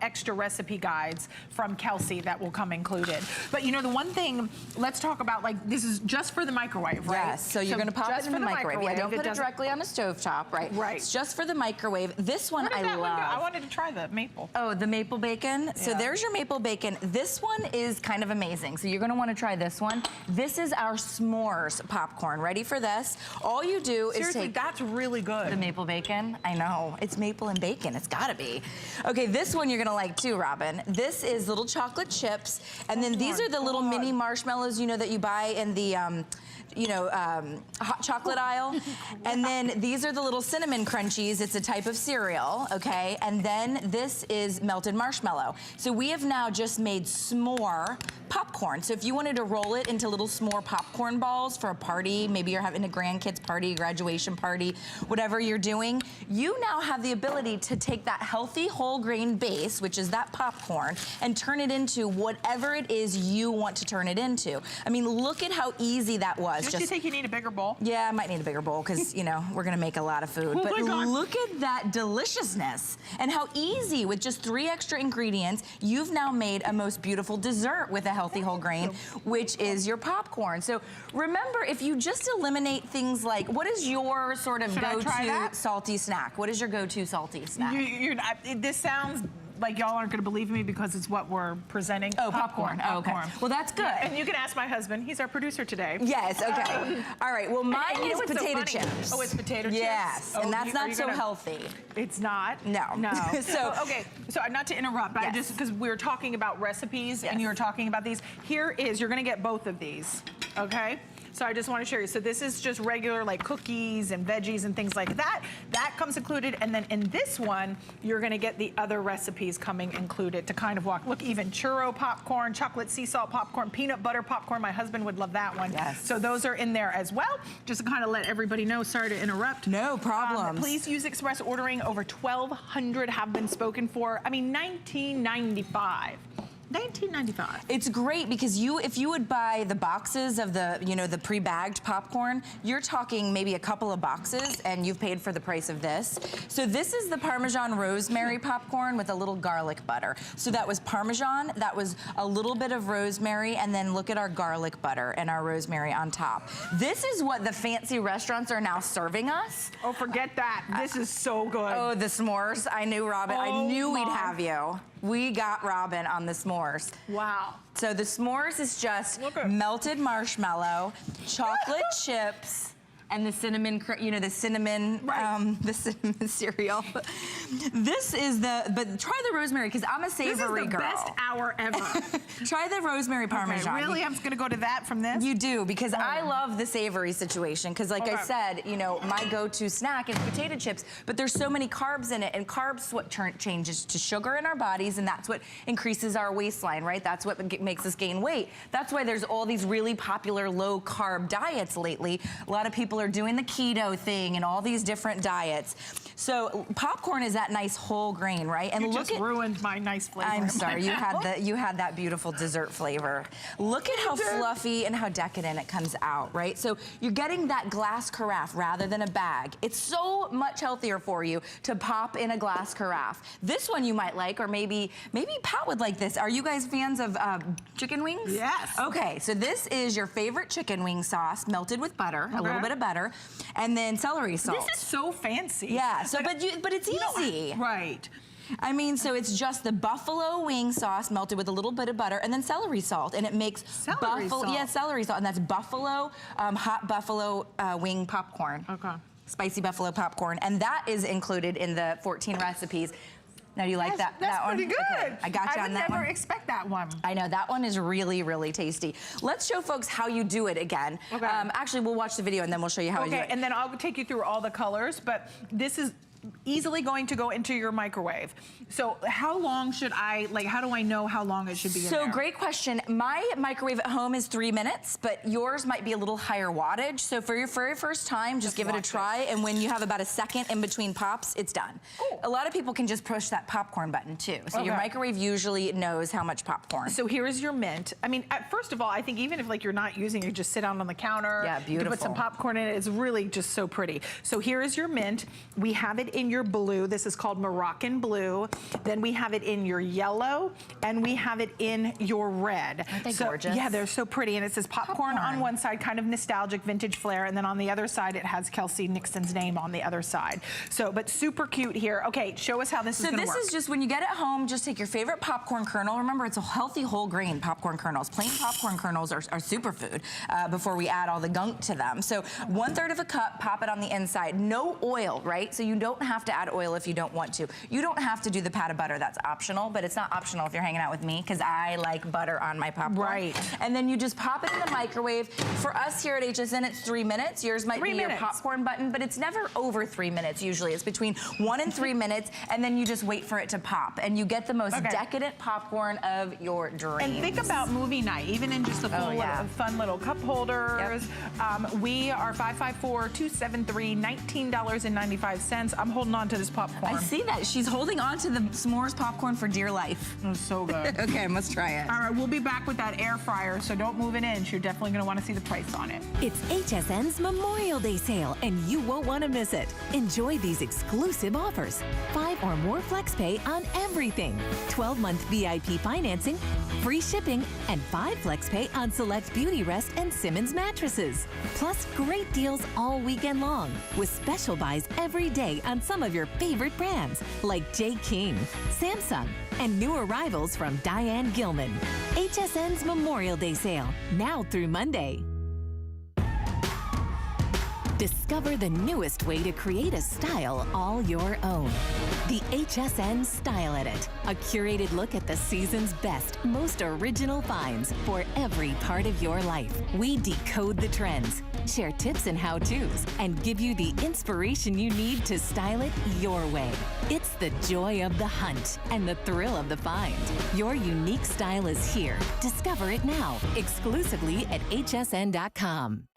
extra recipe guides from Kelsey that will come included. But you know, the one thing, let's talk about, like, this is just for the microwave, right? Yes, so you're gonna pop it in the microwave. Yeah, don't put it directly on the stovetop, right? Right. It's just for the microwave. This one I love. I wanted to try the maple. Oh, the maple bacon. So there's your maple bacon. This one is kind of amazing. So you're gonna wanna try this one. This is our s'mores popcorn. Ready for this? All you do is take... that's really good. The maple bacon? I know. It's maple and bacon. It's gotta be. Okay, this one you're gonna like too, Robin. This is little chocolate chips. And then these are the little mini marshmallows, you know, that you buy in the you know, hot chocolate aisle. And then these are the little cinnamon crunchies. It's a type of cereal, okay? And then this is melted marshmallow. So we have now just made s'more popcorn. So if you wanted to roll it into little s'more popcorn balls for a party, maybe you're having a grandkids party, graduation party, whatever you're doing, you now have the ability to take that healthy whole grain base, which is that popcorn, and turn it into whatever it is you want to turn it into. I mean, look at how easy that was. Don't you think you need a bigger bowl? Yeah, I might need a bigger bowl because, you know, we're gonna make a lot of food. Oh but my God. Look at that deliciousness and how easy, with just 3 extra ingredients, you've now made a most beautiful dessert with a healthy whole grain, which is your popcorn. So remember, if you just eliminate things like, what is your sort of go-to salty snack? What is your go-to salty snack? You're not, this sounds like y'all aren't gonna believe me because it's what we're presenting. Oh, popcorn. Oh, okay. Well, that's good. Yeah, and you can ask my husband. He's our producer today. Yes, okay. All right, well, mine is potato chips. Oh, it's potato chips? Yes, and that's not so healthy. It's not? No. No. So, okay, so not to interrupt, but I just, because we were talking about recipes and you were talking about these. Here is, you're gonna get both of these, okay? So I just want to show you. So this is just regular like cookies and veggies and things like that. That comes included. And then in this one, you're going to get the other recipes coming included to kind of walk. Look, even churro popcorn, chocolate sea salt popcorn, peanut butter popcorn. My husband would love that one. Yes. So those are in there as well. Just to kind of let everybody know. Sorry to interrupt. No problem. Please use express ordering. Over 1,200 have been spoken for. I mean, $19.95. $19.95. It's great because if you would buy the boxes of the, you know, the pre-bagged popcorn, you're talking maybe a couple of boxes and you've paid for the price of this. So this is the Parmesan rosemary popcorn with a little garlic butter. So that was Parmesan, that was a little bit of rosemary, and then look at our garlic butter and our rosemary on top. This is what the fancy restaurants are now serving us. Oh, forget that. This is so good. Oh, the s'mores. I knew, Robin. I knew we'd have you. We got Robin on the s'mores. Wow. So the s'mores is just melted marshmallow, chocolate chips, and the cinnamon, you know, the cinnamon cereal. This is but try the rosemary, because I'm a savory girl. This is the best hour ever. Try the rosemary Parmesan. Okay, really? I'm just gonna go to that from this? You do, because I love the savory situation, because like I said, you know, my go-to snack is potato chips, but there's so many carbs in it, and carbs what changes to sugar in our bodies, and that's what increases our waistline, right? That's what makes us gain weight. That's why there's all these really popular low-carb diets lately. A lot of people are doing the keto thing and all these different diets. So popcorn is that nice whole grain, right? And you just ruined my nice flavor. I'm sorry, you had that beautiful dessert flavor. Look at how fluffy and how decadent it comes out, right? So you're getting that glass carafe rather than a bag. It's so much healthier for you to pop in a glass carafe. This one you might like, or maybe Pat would like this. Are you guys fans of chicken wings? Yes. Okay, so this is your favorite chicken wing sauce melted with butter, a little bit of butter, and then celery salt. This is so fancy. Yeah, so but it's easy. Right. I mean, so it's just the buffalo wing sauce melted with a little bit of butter and then celery salt, and it makes celery salt, and that's buffalo, hot buffalo wing popcorn. Okay. Spicy buffalo popcorn, and that is included in the 14 recipes. Now, do you like that one? That's pretty good. Okay, I got you on that one. I would never expect that one. I know, that one is really, really tasty. Let's show folks how you do it again. Okay. Actually, we'll watch the video and then we'll show you how I do it. Okay, and then I'll take you through all the colors, but this is easily going to go into your microwave. So how long should how do I know how long it should be in there? So great question. My microwave at home is 3 minutes, but yours might be a little higher wattage. So for your very first time, just give it a try. And when you have about a second in between pops, it's done. Cool. A lot of people can just push that popcorn button too. So your microwave usually knows how much popcorn. So here is your mint. I mean, first of all, I think even if you're not using it, just sit down on the counter. Yeah, beautiful. You put some popcorn in it. It's really just so pretty. So here is your mint. We have it in your blue. This is called Moroccan blue. Then we have it in your yellow, and we have it in your red. Aren't they gorgeous? Yeah, they're so pretty. And it says popcorn on one side, kind of nostalgic vintage flair, and then on the other side, it has Kelsey Nixon's name on the other side. So, but super cute here. Okay, show us how this is gonna work. So this is just when you get it home, just take your favorite popcorn kernel. Remember, it's a healthy whole grain popcorn kernels. Plain popcorn kernels are superfood before we add all the gunk to them. So 1/3 of a cup, pop it on the inside. No oil, right? So you don't don't have to add oil if you don't want to. You don't have to do the pat of butter. That's optional, but it's not optional if you're hanging out with me because I like butter on my popcorn. Right. And then you just pop it in the microwave. For us here at HSN, it's 3 minutes. Yours might be your popcorn button, but it's never over 3 minutes usually. It's between 1 and 3 minutes, and then you just wait for it to pop. And you get the most decadent popcorn of your dreams. And think about movie night, even in just the full fun little cup holders. We are 554-273, $19.95. I'm holding on to this popcorn. I see that. She's holding on to the s'mores popcorn for dear life. It was so good. Okay, I must try it. All right, we'll be back with that air fryer, so don't move an inch. You're definitely going to want to see the price on it. It's HSN's Memorial Day sale, and you won't want to miss it. Enjoy these exclusive offers. 5 or more FlexPay on everything. 12-month VIP financing, free shipping, and 5 FlexPay on select Beauty Rest and Simmons mattresses. Plus, great deals all weekend long, with special buys every day on some of your favorite brands, like J. King, Samsung, and new arrivals from Diane Gilman. HSN's Memorial Day sale, now through Monday. Discover the newest way to create a style all your own. The HSN Style Edit, a curated look at the season's best, most original finds for every part of your life. We decode the trends, share tips and how-tos, and give you the inspiration you need to style it your way. It's the joy of the hunt and the thrill of the find. Your unique style is here. Discover it now, exclusively at hsn.com.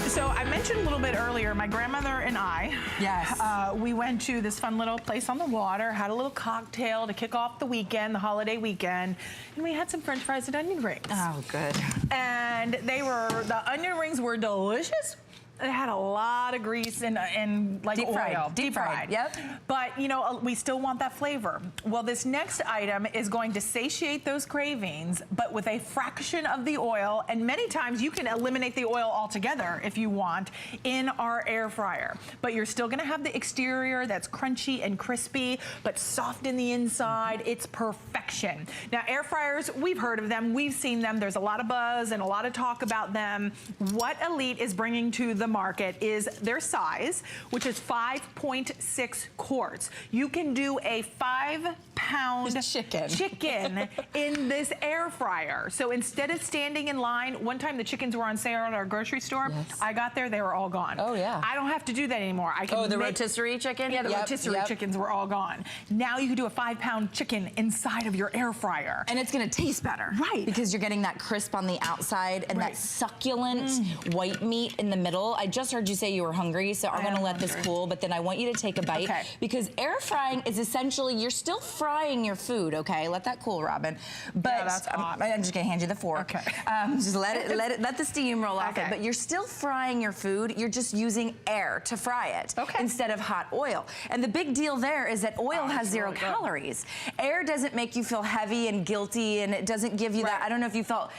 So I mentioned a little bit earlier, my grandmother and I, we went to this fun little place on the water, had a little cocktail to kick off the weekend, the holiday weekend, and we had some French fries and onion rings. Oh, good. And the onion rings were delicious. It had a lot of grease and like deep fried. oil. Deep fried, yep. But, you know, we still want that flavor. Well, this next item is going to satiate those cravings, but with a fraction of the oil, and many times you can eliminate the oil altogether if you want in our air fryer. But you're still gonna have the exterior that's crunchy and crispy, but soft in the inside. It's perfection. Now, air fryers, we've heard of them, we've seen them. There's a lot of buzz and a lot of talk about them. What Elite is bringing to the market is their size, which is 5.6 quarts. You can do a 5-pound chicken in this air fryer. So instead of standing in line, one time the chickens were on sale at our grocery store. I got there, they were all gone. Oh, yeah. I don't have to do that anymore. I can the rotisserie chicken? Yeah, the rotisserie chickens were all gone. Now you can do a 5-pound chicken inside of your air fryer. And it's gonna taste better. Right. Because you're getting that crisp on the outside and that succulent white meat in the middle. I just heard you say you were hungry, so I'm gonna let this cool, but then I want you to take a bite because air frying is essentially, you're still frying your food, okay? Let that cool, Robin. But that's hot. I'm just gonna hand you the fork. Just let the steam roll off it, but you're still frying your food. You're just using air to fry it instead of hot oil. And the big deal there is that oil has 0 calories. Air doesn't make you feel heavy and guilty, and it doesn't give you that, I don't know if you felt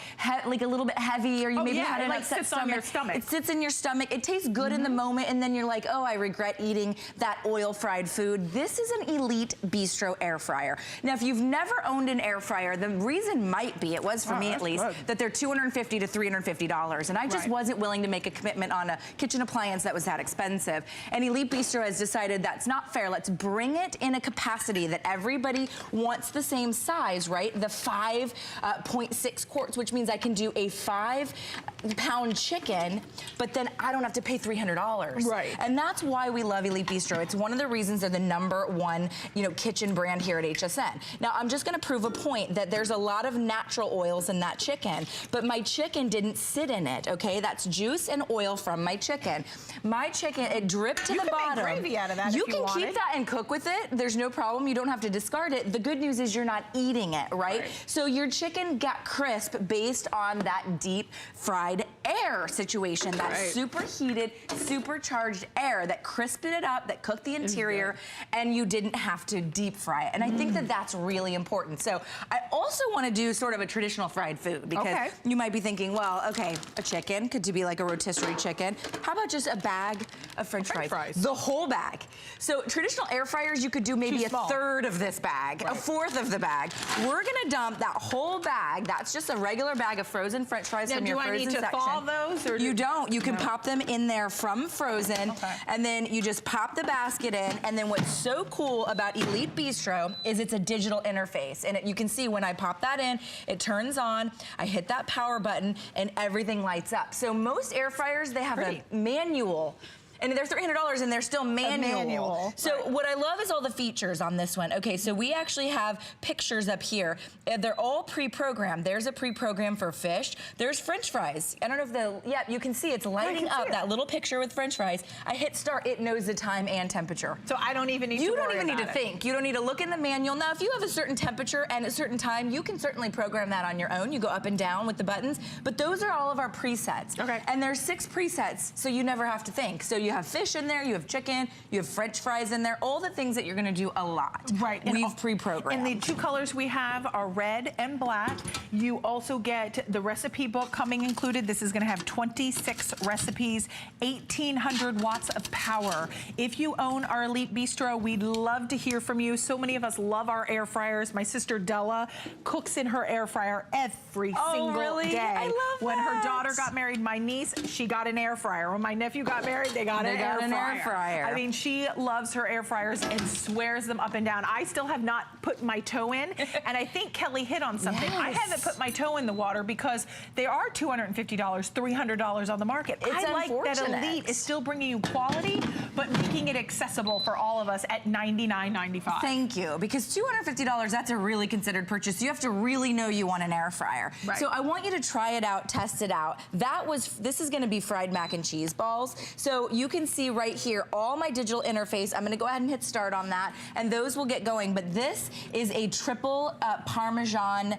like a little bit heavy, or you maybe had an upset stomach. On your stomach. It sits in your stomach. It tastes good in the moment, and then you're like, oh, I regret eating that oil fried food. This is an Elite Bistro air fryer. Now, if you've never owned an air fryer, the reason might be, it was for me at least, that they're $250 to $350, and I just wasn't willing to make a commitment on a kitchen appliance that was that expensive. And Elite Bistro has decided that's not fair. Let's bring it in a capacity that everybody wants the same size, right? The 5.6 quarts, which means I can do a 5-pound chicken, but then I don't have to pay $300. Right. And that's why we love Elite Bistro. It's one of the reasons they're the #1, kitchen brand here at HSN. Now, I'm just gonna prove a point that there's a lot of natural oils in that chicken, but my chicken didn't sit in it, okay? That's juice and oil from my chicken. My chicken, it dripped to the bottom. You can make gravy out of that You if you can wanted. keep that and cook with it. There's no problem. You don't have to discard it. The good news is you're not eating it, right? So your chicken got crisp based on that deep fried air situation, that superheated, supercharged air that crisped it up, that cooked the interior, and you didn't have to deep fry it. And I think that that's really important. So I also want to do sort of a traditional fried food, because you might be thinking, well, okay, a chicken could be like a rotisserie chicken. How about just a bag of French fries. The whole bag. So traditional air fryers, you could do maybe a third of this bag, a fourth of the bag. We're gonna dump that whole bag. That's just a regular bag of frozen French fries from your frozen section. Do I need to thaw those? Or you don't. You can pop them in there from frozen, and then you just pop the basket in. And then what's so cool about Elite Bistro is it's a digital interface, and you can see when I pop that in, it turns on. I hit that power button, and everything lights up. So most air fryers, they have a manual. And they're $300 and they're still manual. So what I love is all the features on this one. Okay, so we actually have pictures up here. They're all pre-programmed. There's a pre-program for fish. There's French fries. I don't know if you can see it's lighting up that little picture with French fries. I hit start, it knows the time and temperature. So I don't even need to worry about it. You don't even need to think. You don't need to look in the manual. Now, if you have a certain temperature and a certain time, you can certainly program that on your own. You go up and down with the buttons, but those are all of our presets. Okay. And there's 6 presets, so you never have to think. So you have fish in there, you have chicken, you have French fries in there, all the things that you're gonna do a lot. Right. We've pre-programmed. And the 2 colors we have are red and black. You also get the recipe book coming included. This is gonna have 26 recipes, 1,800 watts of power. If you own our Elite Bistro, we'd love to hear from you. So many of us love our air fryers. My sister Della cooks in her air fryer every single day. I love when her daughter got married, my niece, she got an air fryer. When my nephew got married, they got an air fryer. I mean, she loves her air fryers and swears them up and down. I still have not put my toe in, and I think Kelly hit on something. I haven't put my toe in the water because they are $250, $300 on the market. It's I like that Elite is still bringing you quality, but making it accessible for all of us at $99.95. Thank you, because $250, that's a really considered purchase. You have to really know you want an air fryer. Right. So I want you to try it out, test it out. This is gonna be fried mac and cheese balls. So you can see right here all my digital interface. I'm gonna go ahead and hit start on that, and those will get going. But this is a triple Parmesan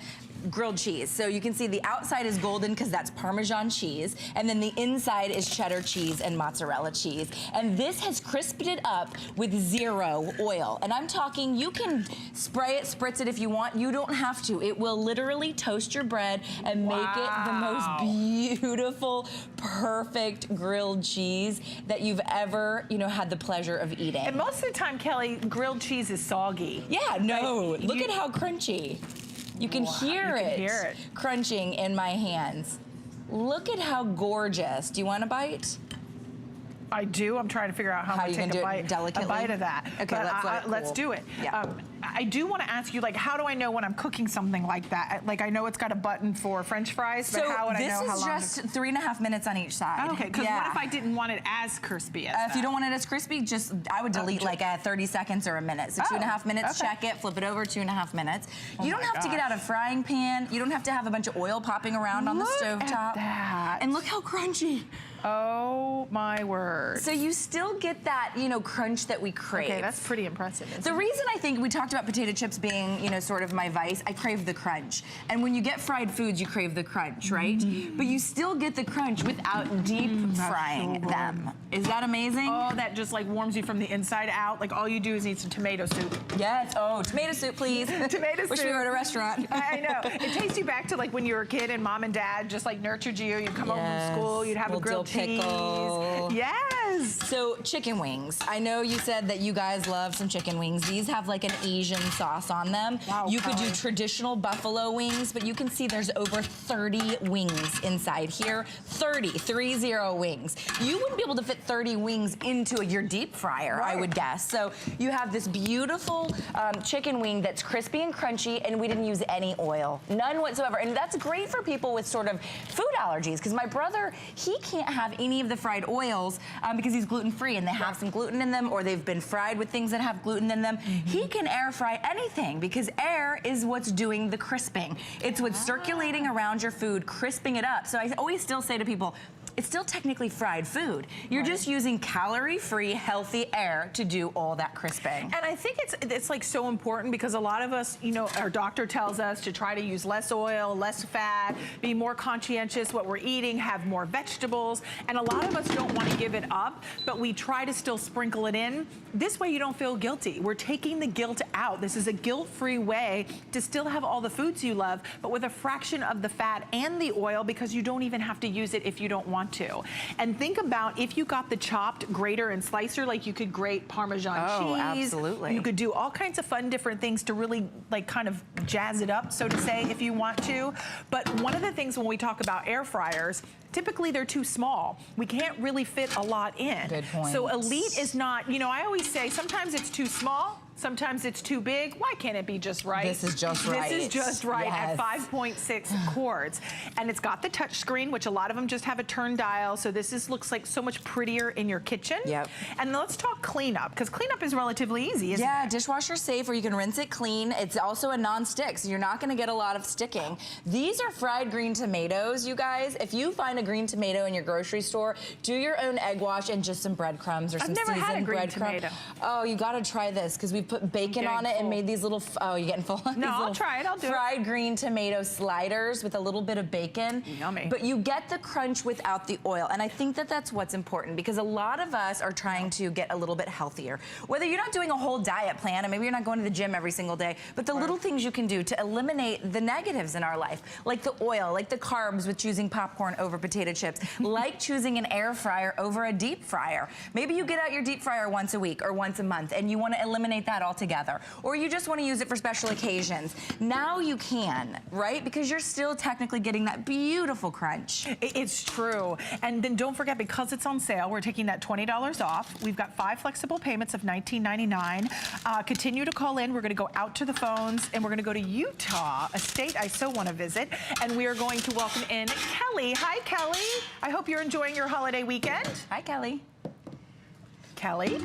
grilled cheese. So you can see the outside is golden because that's Parmesan cheese, and then the inside is cheddar cheese and mozzarella cheese. And this has crisped it up with 0 oil. And I'm talking, you can spray it, spritz it if you want. You don't have to. It will literally toast your bread and make it the most beautiful, perfect grilled cheese that you've ever, had the pleasure of eating. And most of the time, Kelly, grilled cheese is soggy. Yeah, no, look at how crunchy. You can hear it crunching in my hands. Look at how gorgeous. Do you want a bite? I do. I'm trying to figure out how to take a bite of that. Okay, but let's do it. Yeah. I do want to ask you, how do I know when I'm cooking something like that? I know it's got a button for French fries, but how would I know how long? This is just 3.5 minutes on each side. Okay, because what if I didn't want it as crispy as that? If you don't want it as crispy, I would delete 30 seconds or a minute. So 2.5 minutes, check it, flip it over, 2.5 minutes. You don't have to get out a frying pan. You don't have to have a bunch of oil popping around on the stovetop. That. And look how crunchy. Oh my word. So you still get that, crunch that we crave. Okay, that's pretty impressive. The reason I think we talked about potato chips being, sort of my vice, I crave the crunch. And when you get fried foods, you crave the crunch, right? But you still get the crunch without deep frying them. Is that amazing? Oh, that just warms you from the inside out. All you do is eat some tomato soup. Yes. Oh, tomato soup, please. Tomato soup. Wish we were at a restaurant. I know. It takes you back to when you were a kid and mom and dad just nurtured you. You'd come home from school, you'd have a grilled pickle. Yes. So chicken wings. I know you said that you guys love some chicken wings. These have an Asian sauce on them. Wow, you could do traditional buffalo wings, but you can see there's over 30 wings inside here. 30 wings. You wouldn't be able to fit 30 wings into your deep fryer, I would guess. So you have this beautiful chicken wing that's crispy and crunchy, and we didn't use any oil. None whatsoever. And that's great for people with sort of food allergies, because my brother, he can't have any of the fried oils because he's gluten-free, and they have some gluten in them, or they've been fried with things that have gluten in them. He can air fry anything because air is what's doing the crisping. It's what's circulating around your food, crisping it up. So I always still say to people, it's still technically fried food. You're just using calorie-free, healthy air to do all that crisping. And I think it's so important because a lot of us, our doctor tells us to try to use less oil, less fat, be more conscientious what we're eating, have more vegetables, and a lot of us don't want to give it up, but we try to still sprinkle it in. This way you don't feel guilty. We're taking the guilt out. This is a guilt-free way to still have all the foods you love, but with a fraction of the fat and the oil because you don't even have to use it if you don't want want to. And think about if you got the chopped grater and slicer, like you could grate Parmesan cheese. Absolutely. You could do all kinds of fun different things to really like kind of jazz it up, so to say, if you want to. But one of the things when we talk about air fryers, typically they're too small. We can't really fit a lot in. Good point. So Elite is not, you know, I always say sometimes it's too small, sometimes it's too big. Why can't it be just right? This is just right. This is just right Yes. at 5.6 quarts. And it's got the touch screen, which a lot of them just have a turn dial. So this looks like so much prettier in your kitchen. Yep. And let's talk cleanup, because cleanup is relatively easy, isn't it? Yeah, dishwasher safe, where you can rinse it clean. It's also a non-stick, so you're not gonna get a lot of sticking. These are fried green tomatoes, you guys. If you find a green tomato in your grocery store, do your own egg wash and just some breadcrumbs or some seasoned breadcrumbs. I've never had a green tomato. Oh, you gotta try this, because we put bacon on it and made these little, oh, you're getting full? No, I'll try it, I'll do it. Fried green tomato sliders with a little bit of bacon. Yummy. But you get the crunch without the oil, and I think that that's what's important, because a lot of us are trying to get a little bit healthier. Whether you're not doing a whole diet plan, and maybe you're not going to the gym every single day, but the little things you can do to eliminate the negatives in our life, like the oil, like the carbs with choosing popcorn over potato chips, like choosing an air fryer over a deep fryer. Maybe you get out your deep fryer once a week or once a month, and you want to eliminate that altogether. Or you just want to use it for special occasions. Now you can, right? Because you're still technically getting that beautiful crunch. It's true. And then don't forget, because it's on sale, we're taking that $20 off. We've got 5 flexible payments of $19.99. Continue to call in. We're going to go out to the phones, and we're going to go to Utah, a state I so want to visit. And we are going to welcome in Kelly. Hi, Kelly. I hope you're enjoying your holiday weekend. Hi, Kelly. Kelly,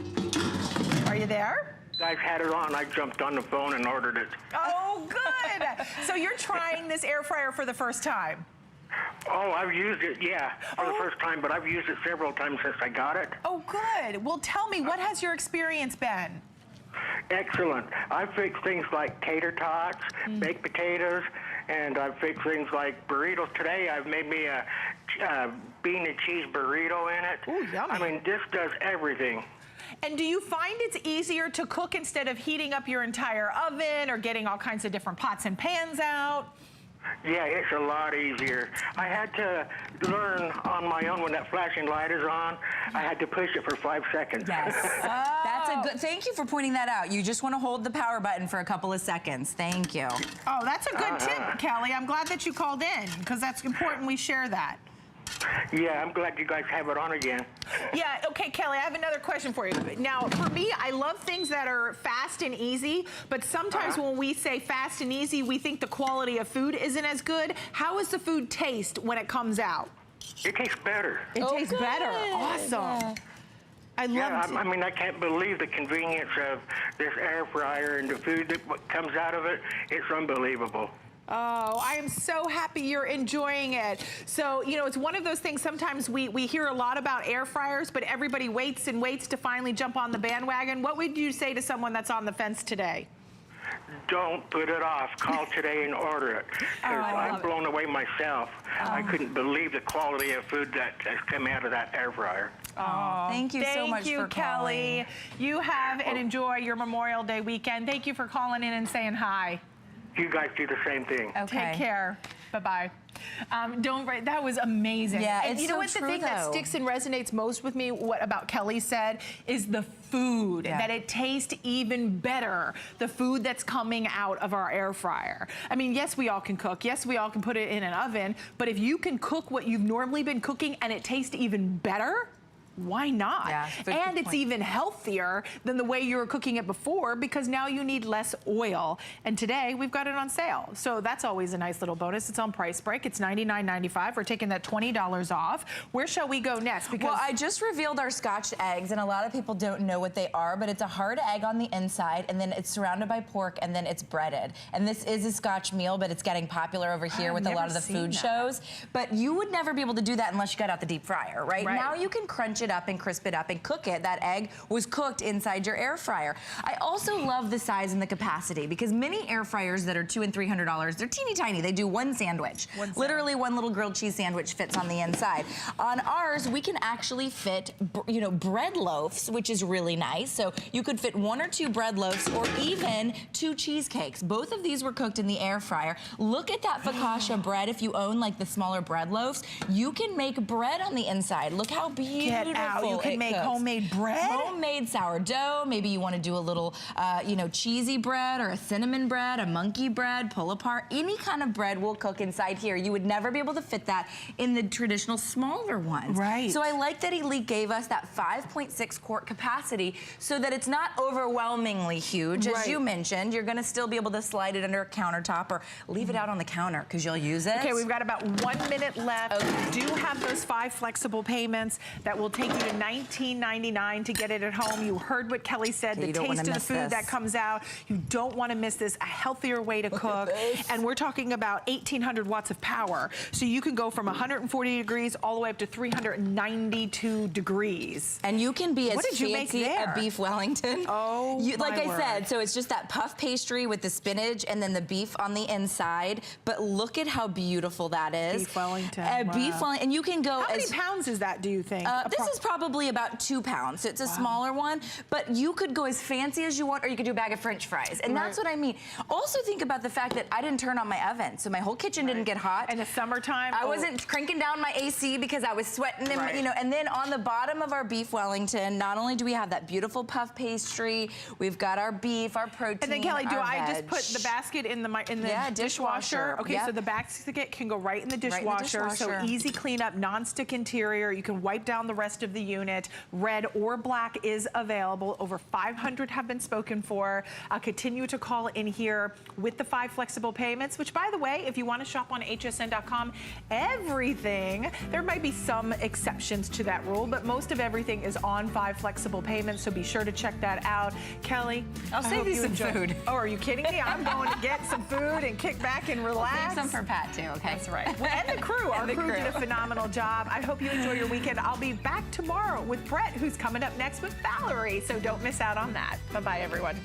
are you there? Guys had it on. I jumped on the phone and ordered it. Oh, good. So you're trying this air fryer for the first time? Oh, I've used it, yeah, for the first time, but I've used it several times since I got it. Oh, good. Well, tell me, what has your experience been? Excellent. I've fixed things like tater tots, baked potatoes, and I've fixed things like burritos. Today I've made me a bean and cheese burrito in it. Ooh, yummy. I mean, this does everything. And do you find it's easier to cook instead of heating up your entire oven or getting all kinds of different pots and pans out? Yeah, it's a lot easier. I had to learn on my own when that flashing light is on. I had to push it for 5 seconds. Yes. That's a good, thank you for pointing that out. You just want to hold the power button for a couple of seconds. Thank you. Oh, that's a good tip, Kelly. I'm glad that you called in, because that's important we share that. Yeah, I'm glad you guys have it on again. Yeah, okay, Kelly, I have another question for you. Now, for me, I love things that are fast and easy, but sometimes when we say fast and easy, we think the quality of food isn't as good. How does the food taste when it comes out? It tastes better. It tastes better. Awesome. I love it. I mean, I can't believe the convenience of this air fryer and the food that comes out of it. It's unbelievable. Oh, I am so happy you're enjoying it. So, you know, it's one of those things, sometimes we hear a lot about air fryers, but everybody waits and waits to finally jump on the bandwagon. What would you say to someone that's on the fence today? Don't put it off. Call today and order it. Because I'm blown away myself. I couldn't believe the quality of food that has come out of that air fryer. Oh, thank you so much for calling. Kelly. You have and enjoy your Memorial Day weekend. Thank you for calling in and saying hi. You guys do the same thing. Okay. Take care. Bye-bye. That was amazing. Yeah, and it's you know so what, the true, thing that though. sticks and resonates most with me, what about Kelly said, is the food, that it tastes even better, the food that's coming out of our air fryer. I mean, yes, we all can cook. Yes, we all can put it in an oven, but if you can cook what you've normally been cooking and it tastes even better, why not? Yeah, and it's even healthier than the way you were cooking it before, because now you need less oil. And today we've got it on sale. So that's always a nice little bonus. It's on price break. It's $99.95. We're taking that $20 off. Where shall we go next? Because well, I just revealed our Scotch eggs, and a lot of people don't know what they are, but it's a hard egg on the inside, and then it's surrounded by pork, and then it's breaded. And this is a Scotch meal, but it's getting popular over here with a lot of the food shows. But you would never be able to do that unless you got out the deep fryer, right? Now you can crunch it up and crisp it up and cook it. That egg was cooked inside your air fryer. I also love the size and the capacity because many air fryers that are $200 and $300, they're teeny tiny. They do one sandwich. Literally one little grilled cheese sandwich fits on the inside. On ours, we can actually fit, you know, bread loaves, which is really nice. So you could fit 1 or 2 bread loaves or even 2 cheesecakes. Both of these were cooked in the air fryer. Look at that focaccia bread. If you own like the smaller bread loaves, you can make bread on the inside. Look how beautiful. Get out. You can make homemade bread? Homemade sourdough. Maybe you want to do a little, you know, cheesy bread or a cinnamon bread, a monkey bread, pull apart. Any kind of bread will cook inside here. You would never be able to fit that in the traditional smaller ones. Right. So I like that Elite gave us that 5.6 quart capacity so that it's not overwhelmingly huge. As you mentioned, you're going to still be able to slide it under a countertop or leave it out on the counter because you'll use it. Okay, we've got about 1 minute left. Okay. We do have those 5 flexible payments that will take you to $19.99 to get it at home. You heard what Kelly said, the taste of the food that comes out. You don't want to miss this, a healthier way to cook. And we're talking about 1,800 watts of power. So you can go from 140 degrees all the way up to 392 degrees. And you can be as what did you fancy make there? a beef Wellington. Oh, like I word. said, so it's just that puff pastry with the spinach and then the beef on the inside. But look at how beautiful that is. Beef Wellington. Beef Wellington. And you can go How many pounds is that, do you think? This is probably about 2 pounds. So it's a smaller one. But you could go as fancy as you want, or you could do a bag of French fries. And that's what I mean. Also think about the fact that I didn't turn on my oven. So my whole kitchen didn't get hot. In the summertime. I wasn't cranking down my AC because I was sweating. And, you know, and then on the bottom of our beef Wellington, not only do we have that beautiful puff pastry, we've got our beef, our protein, and then Kelly, do our I veg. just put the basket in the dishwasher? Okay, so the basket can go right in the dishwasher. So easy cleanup, non-stick interior. You can wipe down the rest of the unit. Red or black is available. Over 500 have been spoken for. Continue to call in here with the 5 flexible payments, which, by the way, if you want to shop on hsn.com, everything, there might be some exceptions to that rule, but most of everything is on 5 flexible payments, so be sure to check that out. Kelly, I'll save you some food. Oh, are you kidding me? I'm going to get some food and kick back and relax. Save some for Pat, too, okay? That's right. Well, and the crew. Our crew did a phenomenal job. I hope you enjoy your weekend. I'll be back tomorrow with Brett, who's coming up next with Valerie, so don't miss out on that. Bye-bye, everyone.